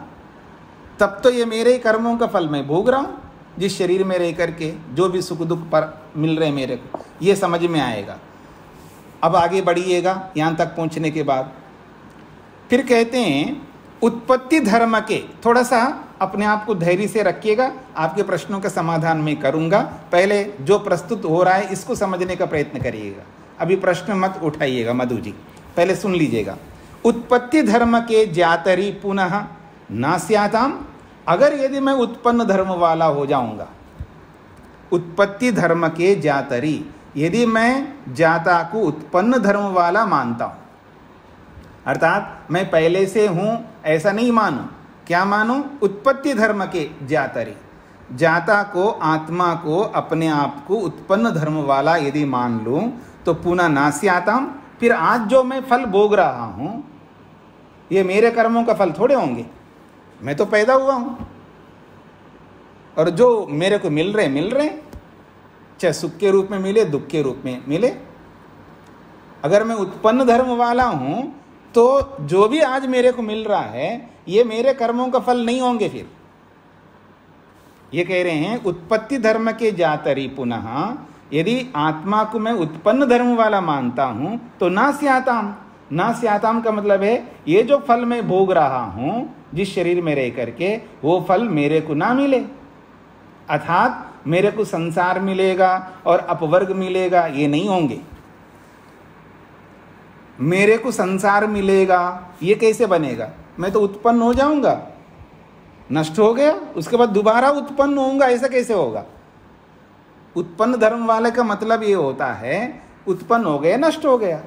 तब तो ये मेरे ही कर्मों का फल मैं भोग रहा हूँ। जिस शरीर में रह करके जो भी सुख दुख पर मिल रहे मेरे को, ये समझ में आएगा। अब आगे बढ़िएगा यहाँ तक पहुँचने के बाद फिर कहते हैं उत्पत्ति धर्म के, थोड़ा सा अपने आप को धैर्य से रखिएगा, आपके प्रश्नों का समाधान मैं करूँगा। पहले जो प्रस्तुत हो रहा है इसको समझने का प्रयत्न करिएगा, अभी प्रश्न मत उठाइएगा मधु जी, पहले सुन लीजिएगा। उत्पत्ति धर्म के ज्ञातरी पुनः नास्याताम, अगर यदि मैं उत्पन्न धर्म वाला हो जाऊंगा, उत्पत्ति धर्म के ज्ञातरी, यदि मैं ज्ञाता को उत्पन्न धर्म वाला मानता हूं, अर्थात मैं पहले से हूं ऐसा नहीं मानूं, क्या मानूं? उत्पत्ति धर्म के ज्ञातरी, ज्ञाता को, आत्मा को, अपने आप को उत्पन्न धर्म वाला यदि मान लूं तो पुनः नास्याताम, फिर आज जो मैं फल भोग रहा हूं ये मेरे कर्मों का फल थोड़े होंगे। मैं तो पैदा हुआ हूं और जो मेरे को मिल रहे, चाहे सुख के रूप में मिले, दुख के रूप में मिले। अगर मैं उत्पन्न धर्म वाला हूं तो जो भी आज मेरे को मिल रहा है ये मेरे कर्मों का फल नहीं होंगे। फिर ये कह रहे हैं उत्पत्ति धर्म के जातरी पुनः, यदि आत्मा को मैं उत्पन्न धर्म वाला मानता हूं तो नास्याताम का मतलब है ये जो फल मैं भोग रहा हूं जिस शरीर में रह करके, वो फल मेरे को ना मिले, अर्थात मेरे को संसार मिलेगा और अपवर्ग मिलेगा, ये नहीं होंगे। मेरे को संसार मिलेगा ये कैसे बनेगा? मैं तो उत्पन्न हो जाऊंगा, नष्ट हो गया, उसके बाद दोबारा उत्पन्न होऊंगा, ऐसा कैसे होगा? उत्पन्न धर्म वाले का मतलब ये होता है उत्पन्न हो गया, नष्ट हो गया।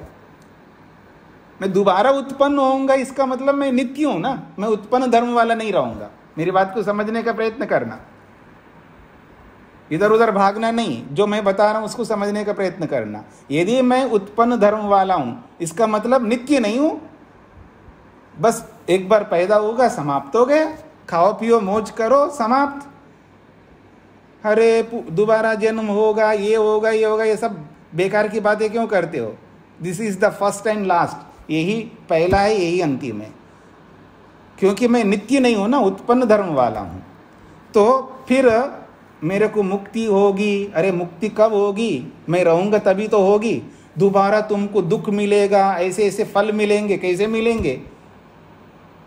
मैं दोबारा उत्पन्न होऊंगा इसका मतलब मैं नित्य हूं ना, मैं उत्पन्न धर्म वाला नहीं रहूंगा। मेरी बात को समझने का प्रयत्न करना, इधर उधर भागना नहीं, जो मैं बता रहा हूं उसको समझने का प्रयत्न करना। यदि मैं उत्पन्न धर्म वाला हूं इसका मतलब नित्य नहीं हूं, बस एक बार पैदा होगा समाप्त हो गया, खाओ पियो मौज करो समाप्त। अरे दोबारा जन्म होगा, ये होगा, ये सब बेकार की बातें क्यों करते हो? This is the first and last, यही पहला है, यही अंतिम है। क्योंकि मैं नित्य नहीं हूं ना, उत्पन्न धर्म वाला हूं, तो फिर मेरे को मुक्ति होगी। अरे मुक्ति कब होगी? मैं रहूंगा तभी तो होगी। दोबारा तुमको दुख मिलेगा, ऐसे ऐसे फल मिलेंगे, कैसे मिलेंगे?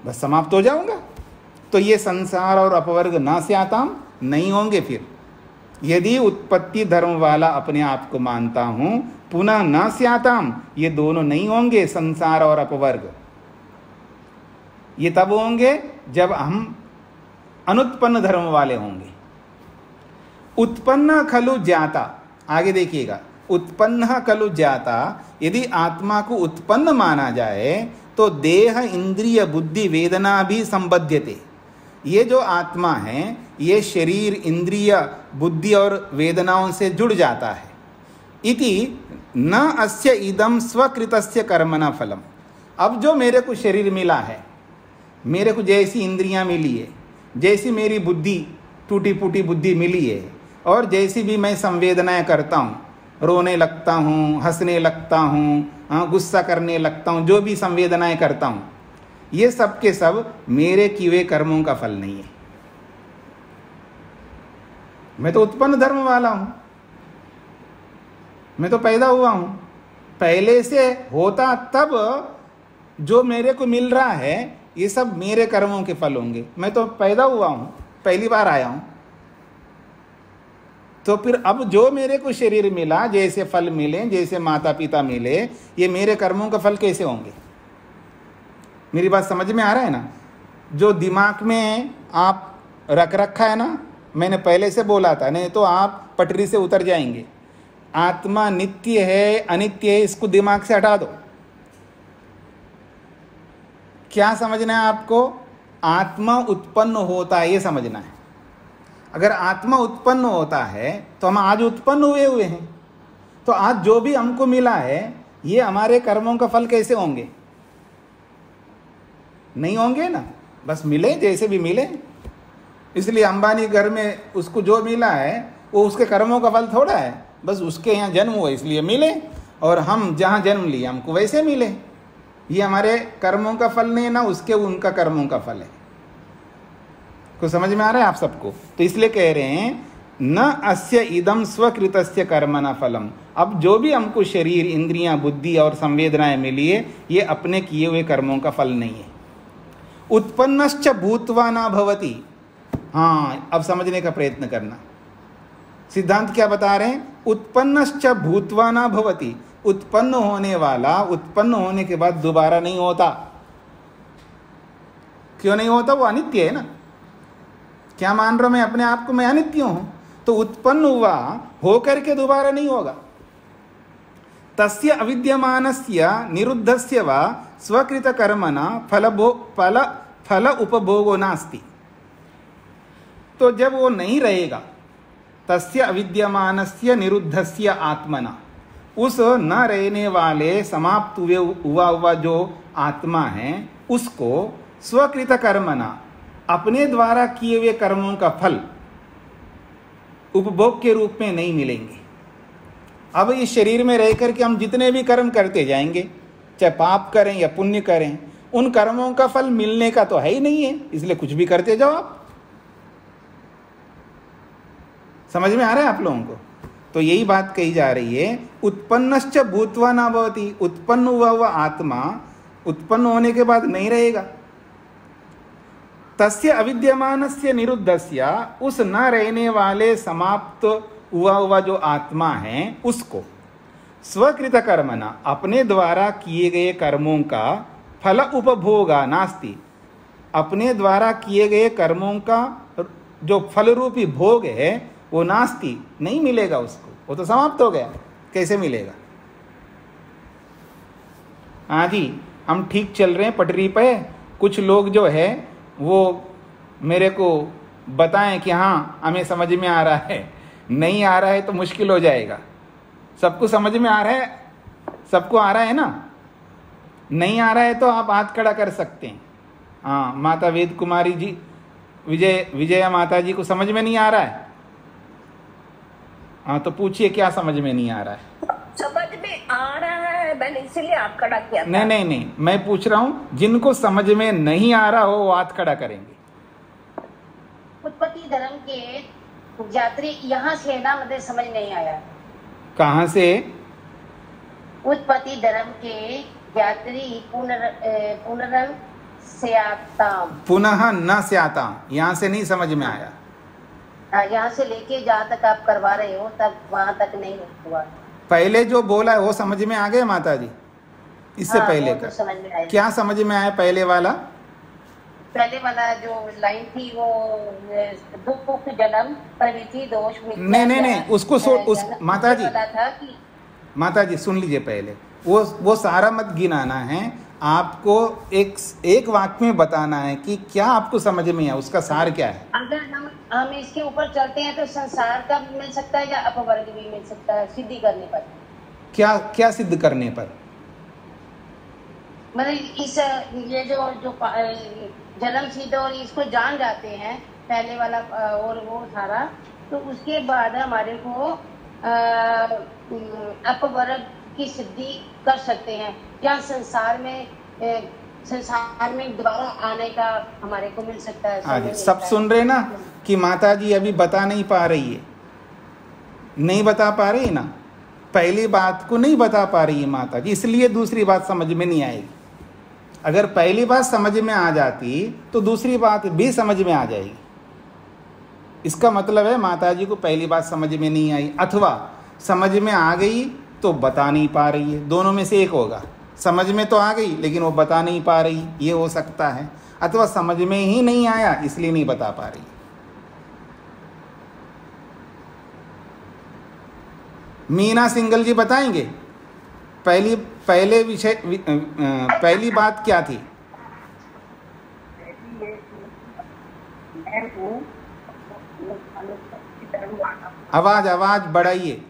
बस समाप्त हो जाऊंगा। तो ये संसार और अपवर्ग नास्याताम नहीं होंगे। फिर यदि उत्पत्ति धर्म वाला अपने आप को मानता हूं पुनः न स्याताम, ये दोनों नहीं होंगे, संसार और अपवर्ग। ये तब होंगे जब हम अनुत्पन्न धर्म वाले होंगे। उत्पन्न खलु जाता, आगे देखिएगा, उत्पन्न खलु जाता, यदि आत्मा को उत्पन्न माना जाए तो देह इंद्रिय बुद्धि वेदना भी संबध्यते। ये जो आत्मा है ये शरीर इंद्रिय बुद्धि और वेदनाओं से जुड़ जाता है। इति न अस्य इदम स्वकृतस्य कर्मणा फलम। अब जो मेरे को शरीर मिला है, मेरे को जैसी इंद्रियां मिली है, जैसी मेरी बुद्धि टूटी फूटी बुद्धि मिली है, और जैसी भी मैं संवेदनाएं करता हूँ, रोने लगता हूँ, हंसने लगता हूँ, गुस्सा करने लगता हूँ, जो भी संवेदनाएं करता हूँ, ये सब के सब मेरे किए हुए कर्मों का फल नहीं है। मैं तो उत्पन्न धर्म वाला हूँ, मैं तो पैदा हुआ हूँ, पहले से होता तब जो मेरे को मिल रहा है ये सब मेरे कर्मों के फल होंगे। मैं तो पैदा हुआ हूँ, पहली बार आया हूँ, तो फिर अब जो मेरे को शरीर मिला, जैसे फल मिले, जैसे माता पिता मिले, ये मेरे कर्मों का फल कैसे होंगे? मेरी बात समझ में आ रहा है ना? जो दिमाग में आप रख रखा है ना, मैंने पहले से बोला था, नहीं तो आप पटरी से उतर जाएंगे। आत्मा नित्य है अनित्य है, इसको दिमाग से हटा दो। क्या समझना है आपको? आत्मा उत्पन्न होता है, ये समझना है। अगर आत्मा उत्पन्न होता है तो हम आज उत्पन्न हुए हैं, तो आज जो भी हमको मिला है ये हमारे कर्मों का फल कैसे होंगे? नहीं होंगे ना, बस मिले जैसे भी मिले। इसलिए अंबानी घर में उसको जो मिला है वो उसके कर्मों का फल थोड़ा है, बस उसके यहाँ जन्म हुआ इसलिए मिले, और हम जहाँ जन्म लिए हमको वैसे मिले। ये हमारे कर्मों का फल नहीं है ना, उसके उनका कर्मों का फल है। को समझ में आ रहा है आप सबको? तो इसलिए कह रहे हैं न अस्य इदम स्वकृतस्य कर्मणा फलम। अब जो भी हमको शरीर इंद्रियां बुद्धि और संवेदनाएं मिली है ये अपने किए हुए कर्मों का फल नहीं है। उत्पन्नश्च भूत्वा न भवति। हाँ, अब समझने का प्रयत्न करना। सिद्धांत क्या बता रहे हैं? उत्पन्नश्च भूत्वा न भवति। उत्पन्न होने वाला उत्पन्न होने के बाद दोबारा नहीं होता। क्यों नहीं होता? वो अनित्य है ना। क्या मान रहा हूं मैं अपने आप को? मैं अनित्य हूं, तो उत्पन्न हुआ होकर के दोबारा नहीं होगा। तस्य अविद्यमानस्य निरुद्धस्य वा स्वकृत कर्मणा फल उपभोगो नास्ति। तो जब वो नहीं रहेगा, तस्य अविद्यमानस्य निरुद्धस्य आत्मना, उस न रहने वाले समाप्त हुआ जो आत्मा है उसको स्वकृत कर्मणा, अपने द्वारा किए हुए कर्मों का फल उपभोग के रूप में नहीं मिलेंगे। अब इस शरीर में रह करके हम जितने भी कर्म करते जाएंगे, चाहे पाप करें या पुण्य करें, उन कर्मों का फल मिलने का तो है ही नहीं है, इसलिए कुछ भी करते जाओ आप। समझ में आ रहा है आप लोगों को? तो यही बात कही जा रही है, उत्पन्नश्च भूत्वा न भवति। उत्पन्न हुआ आत्मा उत्पन्न होने के बाद नहीं रहेगा। तस्य अविद्यमानस्य निरुद्धस्य, उस न रहने वाले समाप्त हुआ जो आत्मा है उसको स्वकृत कर्मणा, अपने द्वारा किए गए कर्मों का फल उपभोगा नास्ति। अपने द्वारा किए गए कर्मों का जो फल रूपी भोग है वो नास्ति, नहीं मिलेगा उसको, वो तो समाप्त हो गया। कैसे मिलेगा? हाँ जी, हम ठीक चल रहे हैं पटरी पे। कुछ लोग जो है वो मेरे को बताएं कि हाँ हमें समझ में आ रहा है, नहीं आ रहा है तो मुश्किल हो जाएगा। सबको समझ में आ रहा है? सबको आ रहा है ना? नहीं आ रहा है तो आप हाथ खड़ा कर सकते हैं। हाँ, माता वेद कुमारी जी, विजया माता जी को समझ में नहीं आ रहा है? हाँ, तो पूछिए क्या समझ में नहीं आ रहा है? समझ में आ रहा है, मैंने इसीलिए हाथ खड़ा किया था। नहीं, मैं पूछ रहा हूँ जिनको समझ में नहीं आ रहा हो वो हाथ खड़ा करेंगे। उत्पत्ति धर्म के यात्री यहाँ से ना, मुझे समझ नहीं आया। कहाँ से? उत्पत्ति धर्म के यात्री पुनः स्याताम, पुनः न स्याताम, यहाँ से नहीं समझ में आया। यहाँ से लेके जहाँ तक आप करवा रहे हो तब वहां तक नहीं हुआ। पहले जो बोला है वो समझ में आ गया माता जी? इससे हाँ, पहले वो का तो समझ में आया। क्या समझ में आया? पहले वाला जो लाइन थी वो दुख जन्म प्रवृत्ति दोष नहीं, उसको उस माता जी, था कि माता जी सुन लीजिए पहले, वो सारा मत गिनाना है, आपको एक वाक्य में बताना है कि क्या आपको समझ में आया, उसका सार क्या है। अगर हम इसके ऊपर चलते हैं तो संसार का भी मिल सकता है या अपवर्ग भी मिल सकता है सिद्धि करने पर। क्या सिद्ध करने पर? मतलब इस ये जो जन्म सिद्ध और इसको जान जाते हैं पहले वाला और वो सारा, तो उसके बाद हमारे को अपवर्ग की सिद्धि कर सकते हैं या संसार में दोबारा आने का हमारे को मिल सकता है। हाँ जी, सब सुन रहे ना कि माता जी अभी बता नहीं पा रही है, नहीं बता पा रही ना, पहली बात को नहीं बता पा रही है माता जी, इसलिए दूसरी बात समझ में नहीं आएगी। अगर पहली बात समझ में आ जाती तो दूसरी बात भी समझ में आ जाएगी। इसका मतलब है माता जी को पहली बात समझ में नहीं आई, अथवा समझ में आ गई तो बता नहीं पा रही है, दोनों में से एक होगा। समझ में तो आ गई लेकिन वो बता नहीं पा रही, ये हो सकता है, अथवा समझ में ही नहीं आया इसलिए नहीं बता पा रही। मीना सिंगल जी बताएंगे पहली बात क्या थी? आवाज बढ़ाइए।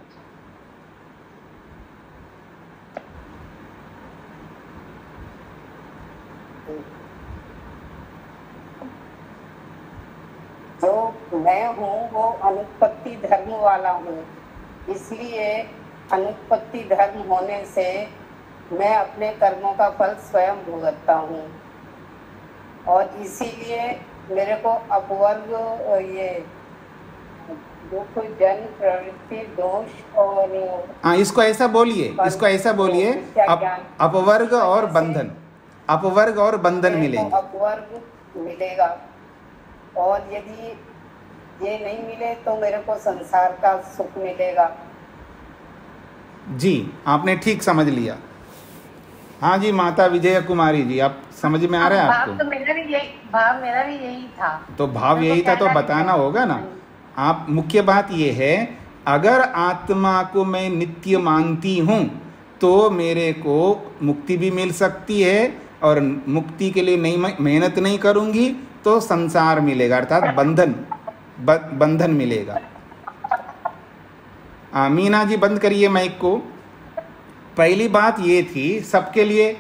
जो मैं हूँ वो अनुत्पत्ति धर्म वाला हूँ, इसलिए अनुत्पत्ति धर्म होने से मैं अपने कर्मों का फल स्वयं भुगतता हूँ और इसीलिए मेरे को अपवर्ग ये दुख जन्म प्रवृत्ति दोष और इसको ऐसा बोलिए अपवर्ग और बंधन मिलेंगे। अपवर्ग मिलेगा और यदि ये नहीं मिले तो मेरे को संसार का सुख मिलेगा। जी, आपने ठीक समझ लिया। हाँ जी, माता विजय कुमारी जी, आप समझ में आ रहा है आपको? भाव मेरा भी यही था। तो भाव यही था तो बताना होगा ना। आप मुख्य बात ये है, अगर आत्मा को मैं नित्य मानती हूँ तो मेरे को मुक्ति भी मिल सकती है और मुक्ति के लिए नहीं मेहनत नहीं करूँगी तो संसार मिलेगा, अर्थात बंधन मिलेगा। मीना जी बंद करिए माइक को। पहली बात ये थी, सबके लिए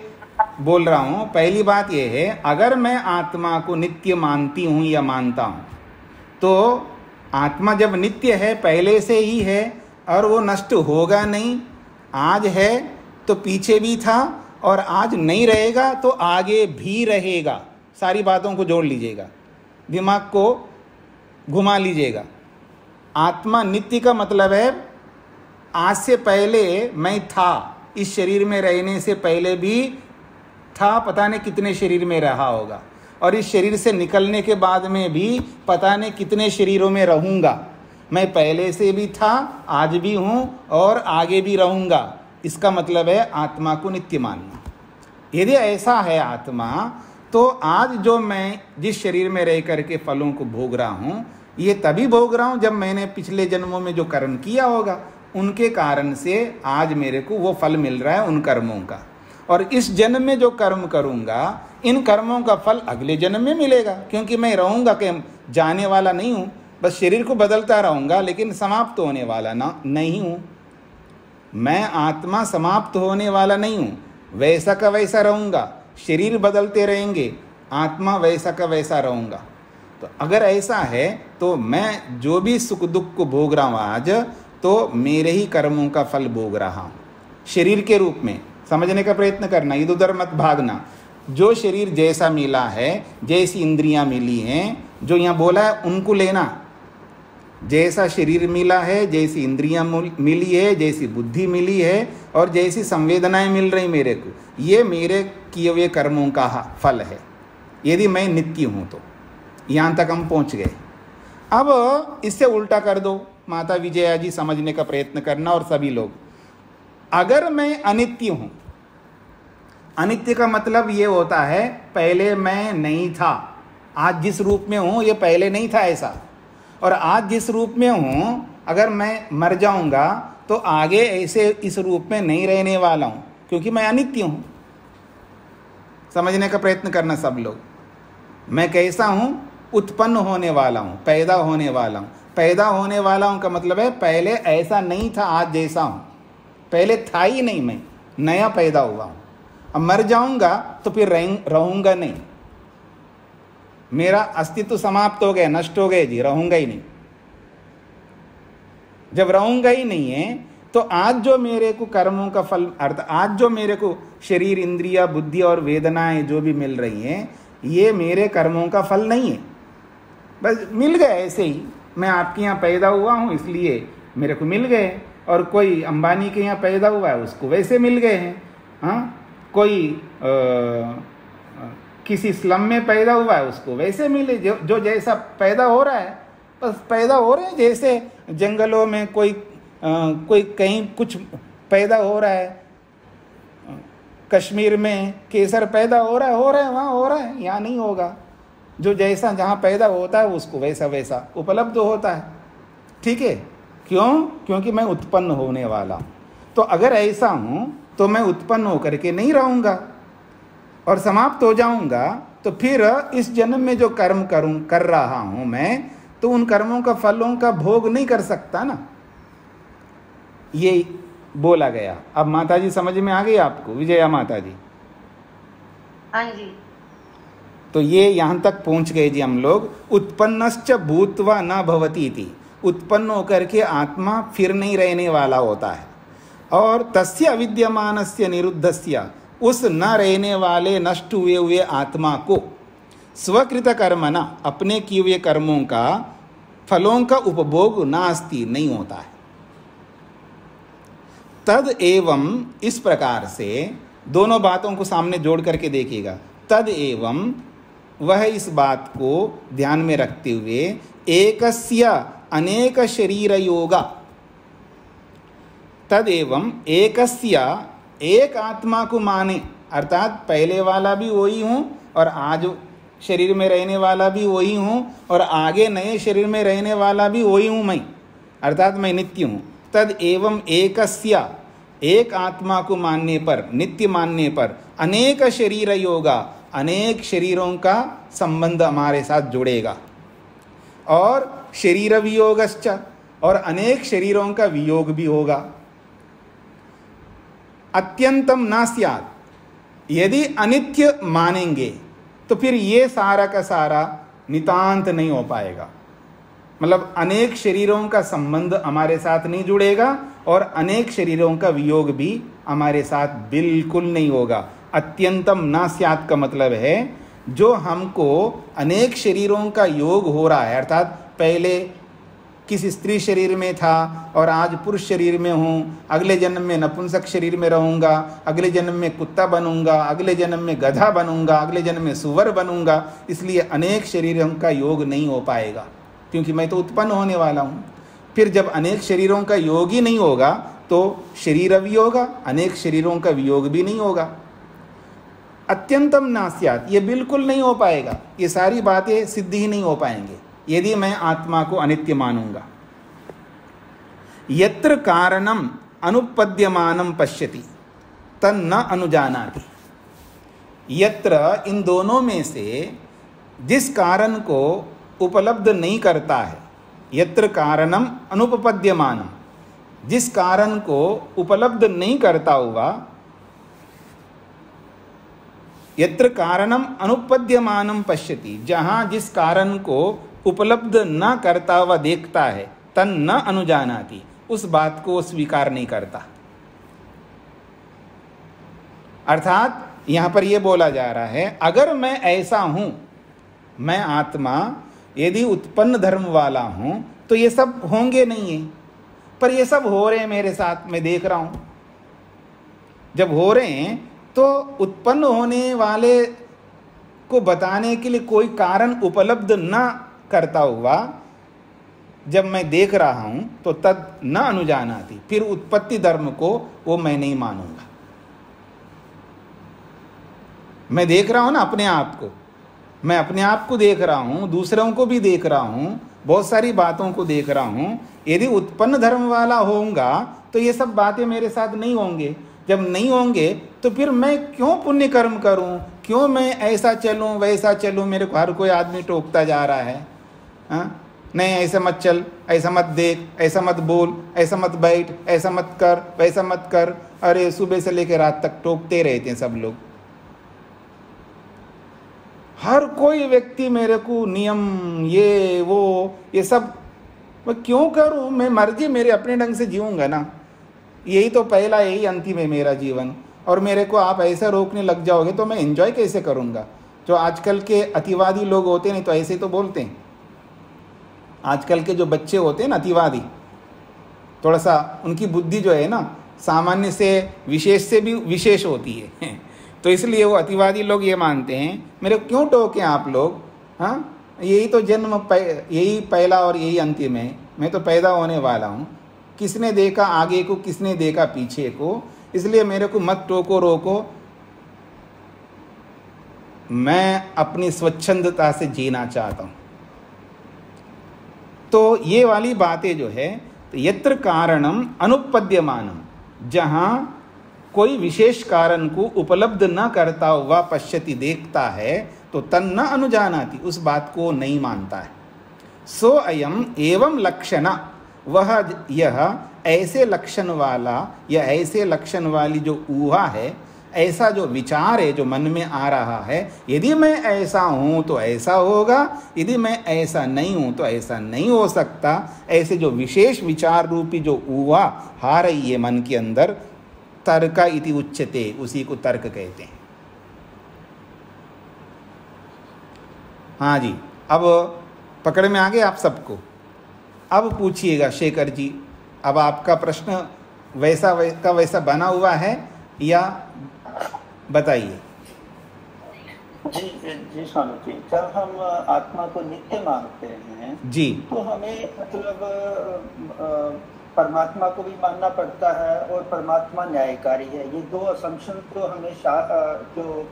बोल रहा हूँ, पहली बात ये है, अगर मैं आत्मा को नित्य मानती हूँ या मानता हूँ तो आत्मा जब नित्य है, पहले से ही है और वो नष्ट होगा नहीं, आज है तो पीछे भी था और आज नहीं रहेगा तो आगे भी रहेगा। सारी बातों को जोड़ लीजिएगा, दिमाग को घुमा लीजिएगा। आत्मा नित्य का मतलब है आज से पहले मैं था, इस शरीर में रहने से पहले भी था, पता नहीं कितने शरीर में रहा होगा, और इस शरीर से निकलने के बाद में भी पता नहीं कितने शरीरों में रहूँगा। मैं पहले से भी था, आज भी हूँ और आगे भी रहूँगा। इसका मतलब है आत्मा को नित्य मानना। यदि ऐसा है आत्मा, तो आज जो मैं जिस शरीर में रह करके फलों को भोग रहा हूँ, ये तभी भोग रहा हूँ जब मैंने पिछले जन्मों में जो कर्म किया होगा, उनके कारण से आज मेरे को वो फल मिल रहा है उन कर्मों का। और इस जन्म में जो कर्म करूँगा, इन कर्मों का फल अगले जन्म में मिलेगा, क्योंकि मैं रहूँगा कि जाने वाला नहीं हूँ, बस शरीर को बदलता रहूँगा लेकिन समाप्त होने वाला नहीं हूँ। मैं आत्मा समाप्त होने वाला नहीं हूँ, वैसा का वैसा रहूँगा, शरीर बदलते रहेंगे, आत्मा वैसा का वैसा रहूँगा। तो अगर ऐसा है तो मैं जो भी सुख दुख को भोग रहा हूँ आज, तो मेरे ही कर्मों का फल भोग रहा हूँ शरीर के रूप में। समझने का प्रयत्न करना, इधर उधर मत भागना। जो शरीर जैसा मिला है, जैसी इंद्रियां मिली हैं, जो यहाँ बोला है उनको लेना। जैसा शरीर मिला है, जैसी इंद्रियां मिली है, जैसी बुद्धि मिली है और जैसी संवेदनाएं मिल रही मेरे को, ये मेरे किए हुए कर्मों का फल है। यदि मैं नित्य हूँ तो यहाँ तक हम पहुँच गए। अब इससे उल्टा कर दो, माता विजया जी समझने का प्रयत्न करना और सभी लोग। अगर मैं अनित्य हूं, अनित्य का मतलब ये होता है पहले मैं नहीं था, आज जिस रूप में हूं ये पहले नहीं था ऐसा, और आज जिस रूप में हूं अगर मैं मर जाऊंगा तो आगे ऐसे इस रूप में नहीं रहने वाला हूं, क्योंकि मैं अनित्य हूं। समझने का प्रयत्न करना सब लोग। मैं कैसा हूं? उत्पन्न होने वाला हूं, पैदा होने वाला हूं। पैदा होने वाला हूं का मतलब है पहले ऐसा नहीं था आज जैसा हूं, पहले था ही नहीं, मैं नया पैदा हुआ हूं। अब मर जाऊंगा तो फिर रहूंगा नहीं, मेरा अस्तित्व समाप्त हो गया, नष्ट हो गया जी, रहूंगा ही नहीं। जब रहूंगा ही नहीं है तो आज जो मेरे को कर्मों का फल, अर्थ आज जो मेरे को शरीर, इंद्रिया, बुद्धि और वेदनाएं जो भी मिल रही हैं, ये मेरे कर्मों का फल नहीं है, बस मिल गए ऐसे ही। मैं आपके यहाँ पैदा हुआ हूँ इसलिए मेरे को मिल गए, और कोई अंबानी के यहाँ पैदा हुआ है उसको वैसे मिल गए हैं। हाँ, कोई किसी स्लम में पैदा हुआ है उसको वैसे मिले, जो जैसा पैदा हो रहा है बस पैदा हो रहे हैं। जैसे जंगलों में कोई कहीं कुछ पैदा हो रहा है, कश्मीर में केसर पैदा हो रहा है वहाँ हो रहा है, यहाँ नहीं होगा। जो जैसा जहाँ पैदा होता है उसको वैसा वैसा उपलब्ध होता है। ठीक है, क्यों? क्योंकि मैं उत्पन्न होने वाला हूँ। तो अगर ऐसा हूँ तो मैं उत्पन्न होकर के नहीं रहूँगा और समाप्त हो जाऊँगा, तो फिर इस जन्म में जो कर्म कर रहा हूँ मैं, तो उन कर्मों का फलों का भोग नहीं कर सकता ना, ये बोला गया। अब माता जी समझ में आ गई आपको, विजया माता जी? हाँ जी। तो ये यहाँ तक पहुँच गए जी हम लोग। उत्पन्नश्च भूत्वा न भवति इति, उत्पन्न होकर के आत्मा फिर नहीं रहने वाला होता है। और तस्य अविद्यमानस्य निरुद्धस्य, उस न रहने वाले नष्ट हुए आत्मा को स्वकृत कर्मणा, अपने किए हुए कर्मों का फलों का उपभोग नास्ति, नहीं होता है। तद एवं, इस प्रकार से दोनों बातों को सामने जोड़ करके देखिएगा। तद एवं, वह इस बात को ध्यान में रखते हुए, एकस्य अनेक शरीर योगा, तद एवं एकस्य, एक आत्मा को माने, अर्थात पहले वाला भी वही हूँ और आज शरीर में रहने वाला भी वही हूँ और आगे नए शरीर में रहने वाला भी वही हूँ मैं, अर्थात मैं नित्य हूँ। तद एवं एकस्य, एक आत्मा को मानने पर, नित्य मानने पर, अनेक शरीर योगा, अनेक शरीरों का संबंध हमारे साथ जुड़ेगा। और शरीर वियोगश्च, और अनेक शरीरों का वियोग भी होगा। अत्यंतम न स्यात्, यदि अनित्य मानेंगे तो फिर ये सारा का सारा नितांत नहीं हो पाएगा। मतलब अनेक शरीरों का संबंध हमारे साथ नहीं जुड़ेगा और अनेक शरीरों का वियोग भी हमारे साथ बिल्कुल नहीं होगा। अत्यंतम न स्यात् का मतलब है जो हमको अनेक शरीरों का योग हो रहा है, अर्थात पहले किसी स्त्री शरीर में था और आज पुरुष शरीर में हूँ, अगले जन्म में नपुंसक शरीर में रहूँगा, अगले जन्म में कुत्ता बनूंगा, अगले जन्म में गधा बनूंगा, अगले जन्म में सुअर बनूंगा, इसलिए अनेक शरीरों का योग नहीं हो पाएगा, क्योंकि मैं तो उत्पन्न होने वाला हूँ। फिर जब अनेक शरीरों का योग ही नहीं होगा तो शरीर वियोग, अनेक शरीरों का वियोग भी नहीं होगा। अत्यंतम न स्यात्, ये बिल्कुल नहीं हो पाएगा, ये सारी बातें सिद्ध ही नहीं हो पाएंगे यदि मैं आत्मा को अनित्य मानूंगा। यत्र कारणम अनुपद्यमानम पश्यति तन्न अनुजानाति, यत्र, इन दोनों में से जिस कारण को उपलब्ध नहीं करता है, यत्र कारणम अनुपपद्यमानम, जिस कारण को उपलब्ध नहीं करता हुआ, यत्र कारणम अनुपद्यमानम पश्यति, जहाँ जिस कारण को उपलब्ध न करता हुआ देखता है, तन न अनुजानाति, उस बात को स्वीकार नहीं करता। अर्थात यहाँ पर यह बोला जा रहा है, अगर मैं ऐसा हूँ, मैं आत्मा यदि उत्पन्न धर्म वाला हूँ, तो ये सब होंगे नहीं है, पर ये सब हो रहे हैं मेरे साथ, मैं देख रहा हूँ। जब हो रहे हैं तो उत्पन्न होने वाले को बताने के लिए कोई कारण उपलब्ध न करता हुआ जब मैं देख रहा हूं तो तद न अनुजानाति, फिर उत्पत्ति धर्म को वो मैं नहीं मानूंगा। मैं देख रहा हूं ना अपने आप को, मैं अपने आप को देख रहा हूं, दूसरों को भी देख रहा हूं, बहुत सारी बातों को देख रहा हूं। यदि उत्पन्न धर्म वाला होऊंगा तो ये सब बातें मेरे साथ नहीं होंगे। जब नहीं होंगे तो फिर मैं क्यों पुण्य कर्म करूं, क्यों मैं ऐसा चलूं वैसा चलूं। मेरे को हर कोई आदमी टोकता जा रहा है, नहीं ऐसा मत चल, ऐसा मत देख, ऐसा मत बोल, ऐसा मत बैठ, ऐसा मत कर, वैसा मत कर। अरे सुबह से लेकर रात तक टोकते रहते हैं सब लोग। हर कोई व्यक्ति मेरे को नियम ये वो ये सब मैं क्यों करूं। मैं मर्जी मेरे अपने ढंग से जीऊंगा ना, यही तो पहला यही अंतिम है मेरा जीवन। और मेरे को आप ऐसा रोकने लग जाओगे तो मैं एंजॉय कैसे करूंगा। जो आजकल के अतिवादी लोग होते नहीं तो ऐसे तो बोलते हैं। आजकल के जो बच्चे होते हैं ना अतिवादी, थोड़ा सा उनकी बुद्धि जो है ना सामान्य से विशेष से भी विशेष होती है तो इसलिए वो अतिवादी लोग ये मानते हैं मेरे को क्यों टोके आप लोग, हाँ यही तो जन्म यही पहला और यही अंतिम है। मैं तो पैदा होने वाला हूँ, किसने देखा आगे को, किसने देखा पीछे को, इसलिए मेरे को मत टोको रोको। मैं अपनी स्वच्छंदता से जीना चाहता हूँ। तो ये वाली बातें जो है, तो यत्र कारणम अनुपद्यमानम, जहाँ कोई विशेष कारण को उपलब्ध न करता हुआ पश्यति देखता है तो तन्न अनुजानाति, उस बात को नहीं मानता है। सो अयम एवं लक्षण, वह यह ऐसे लक्षण वाला या ऐसे लक्षण वाली जो ऊहा है, ऐसा जो विचार है जो मन में आ रहा है, यदि मैं ऐसा हूँ तो ऐसा होगा, यदि मैं ऐसा नहीं हूँ तो ऐसा नहीं हो सकता। ऐसे जो विशेष विचार रूपी जो ऊहा आ रही है मन के अंदर, तर्क इति उच्यते, उसी को तर्क कहते हैं। हाँ जी, अब पकड़ में आ गए आप सबको। अब पूछिएगा शेखर जी, अब आपका प्रश्न वैसा का वैसा बना हुआ है या बताइए। जी स्वामी जी, जब हम आत्मा को नित्य मानते हैं जी, तो हमें मतलब परमात्मा को भी मानना पड़ता है और परमात्मा न्यायकारी है। ये दो असम्पशन तो हमेशा जो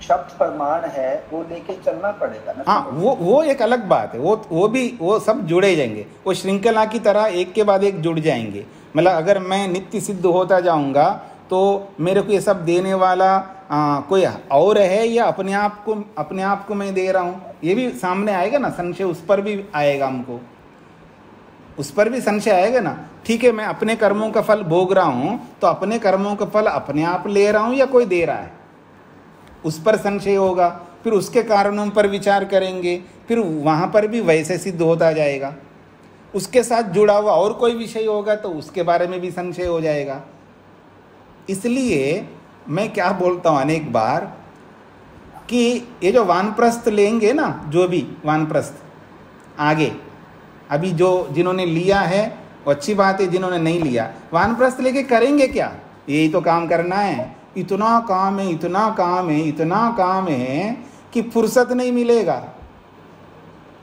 शब्द प्रमाण है वो लेके चलना पड़ेगा ना। हाँ, वो एक अलग बात है। वो सब जुड़े जाएंगे, वो श्रृंखला की तरह एक के बाद एक जुड़ जाएंगे। मतलब अगर मैं नित्य सिद्ध होता जाऊंगा तो मेरे को ये सब देने वाला कोई और है या अपने आप को मैं दे रहा हूँ, ये भी सामने आएगा ना। संशय उस पर भी आएगा, हमको उस पर भी संशय आएगा ना। ठीक है, मैं अपने कर्मों का फल भोग रहा हूँ तो अपने कर्मों का फल अपने आप ले रहा हूँ या कोई दे रहा है, उस पर संशय होगा। फिर उसके कारणों पर विचार करेंगे, फिर वहाँ पर भी वैसे सिद्ध होता जाएगा। उसके साथ जुड़ा हुआ और कोई विषय होगा तो उसके बारे में भी संशय हो जाएगा। इसलिए मैं क्या बोलता हूँ अनेक बार कि ये जो वानप्रस्थ लेंगे ना, जो भी वानप्रस्थ आगे अभी जो जिन्होंने लिया है वो अच्छी बात है, जिन्होंने नहीं लिया वानप्रस्थ लेके करेंगे क्या? यही तो काम करना है। इतना काम है, इतना काम है, इतना काम है कि फुर्सत नहीं मिलेगा।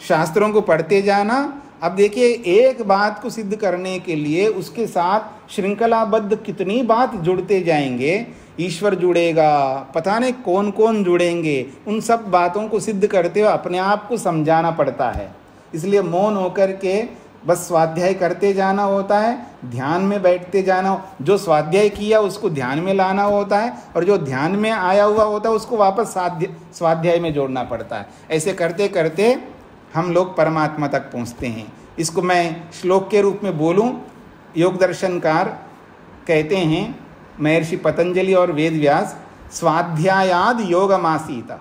शास्त्रों को पढ़ते जाना। अब देखिए, एक बात को सिद्ध करने के लिए उसके साथ श्रृंखलाबद्ध कितनी बात जुड़ते जाएंगे। ईश्वर जुड़ेगा, पता नहीं कौन कौन जुड़ेंगे। उन सब बातों को सिद्ध करते हुए अपने आप को समझाना पड़ता है। इसलिए मौन होकर के बस स्वाध्याय करते जाना होता है, ध्यान में बैठते जाना। जो स्वाध्याय किया उसको ध्यान में लाना होता है, और जो ध्यान में आया हुआ होता है उसको वापस स्वाध्याय में जोड़ना पड़ता है। ऐसे करते करते हम लोग परमात्मा तक पहुँचते हैं। इसको मैं श्लोक के रूप में बोलूँ, योग दर्शनकार कहते हैं, महर्षि पतंजलि और वेद व्यास, स्वाध्यायाद योगमासीता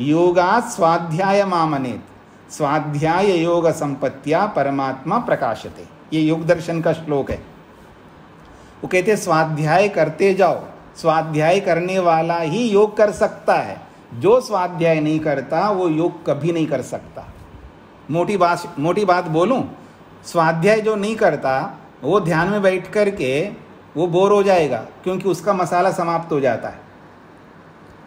योगात् स्वाध्याय मामनेत स्वाध्याय योग संपत्तिया परमात्मा प्रकाशते। ये योग दर्शन का श्लोक है। वो कहते हैं स्वाध्याय करते जाओ, स्वाध्याय करने वाला ही योग कर सकता है। जो स्वाध्याय नहीं करता वो योग कभी नहीं कर सकता। मोटी बात बोलूं, स्वाध्याय जो नहीं करता वो ध्यान में बैठ कर के वो बोर हो जाएगा, क्योंकि उसका मसाला समाप्त हो जाता है।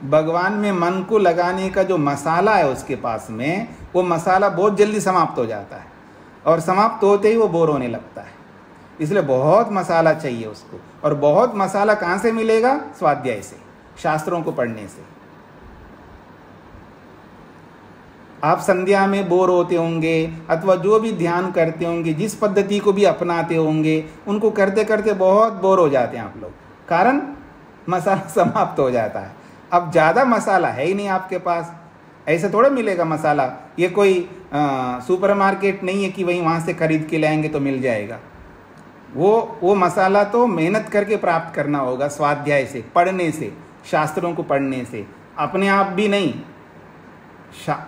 भगवान में मन को लगाने का जो मसाला है उसके पास में, वो मसाला बहुत जल्दी समाप्त हो जाता है। और समाप्त होते ही वो बोर होने लगता है। इसलिए बहुत मसाला चाहिए उसको। और बहुत मसाला कहाँ से मिलेगा? स्वाध्याय से, शास्त्रों को पढ़ने से। आप संध्या में बोर होते होंगे अथवा जो भी ध्यान करते होंगे, जिस पद्धति को भी अपनाते होंगे, उनको करते करते बहुत बोर हो जाते हैं आप लोग। कारण मसाला समाप्त हो जाता है। अब ज़्यादा मसाला है ही नहीं आपके पास, ऐसे थोड़ा मिलेगा मसाला। ये कोई सुपरमार्केट नहीं है कि वहाँ से खरीद के लाएंगे तो मिल जाएगा। वो मसाला तो मेहनत करके प्राप्त करना होगा, स्वाध्याय से, पढ़ने से, शास्त्रों को पढ़ने से, अपने आप भी नहीं,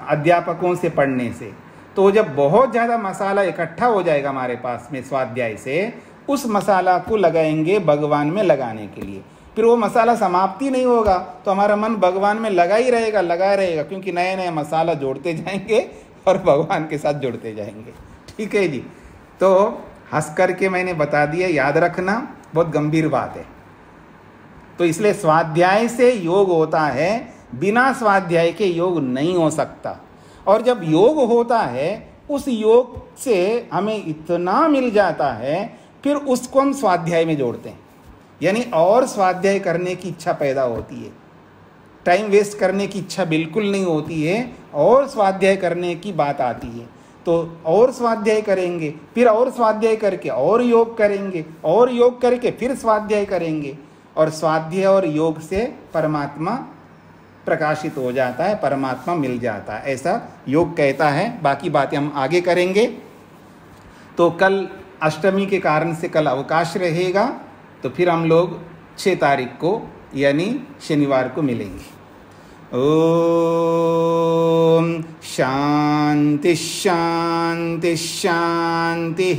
अध्यापकों से पढ़ने से। तो जब बहुत ज़्यादा मसाला इकट्ठा हो जाएगा हमारे पास में स्वाध्याय से, उस मसाला को लगाएंगे भगवान में लगाने के लिए। फिर वो मसाला समाप्ति नहीं होगा तो हमारा मन भगवान में लगा ही रहेगा, लगा रहेगा, क्योंकि नए नए मसाला जोड़ते जाएंगे और भगवान के साथ जुड़ते जाएंगे। ठीक है जी। तो हंस करके मैंने बता दिया, याद रखना, बहुत गंभीर बात है। तो इसलिए स्वाध्याय से योग होता है, बिना स्वाध्याय के योग नहीं हो सकता। और जब योग होता है, उस योग से हमें इतना मिल जाता है, फिर उसको हम स्वाध्याय में जोड़ते हैं। यानी और स्वाध्याय करने की इच्छा पैदा होती है, टाइम वेस्ट करने की इच्छा बिल्कुल नहीं होती है, और स्वाध्याय करने की बात आती है। तो और स्वाध्याय करेंगे, फिर और स्वाध्याय करके और योग करेंगे, और योग करके फिर स्वाध्याय करेंगे, और स्वाध्याय और योग से परमात्मा प्रकाशित हो जाता है, परमात्मा मिल जाता है, ऐसा योग कहता है। बाकी बातें हम आगे करेंगे। तो कल अष्टमी के कारण से कल अवकाश रहेगा, तो फिर हम लोग 6 तारीख को यानी शनिवार को मिलेंगे। ओम शांति शांति शांति।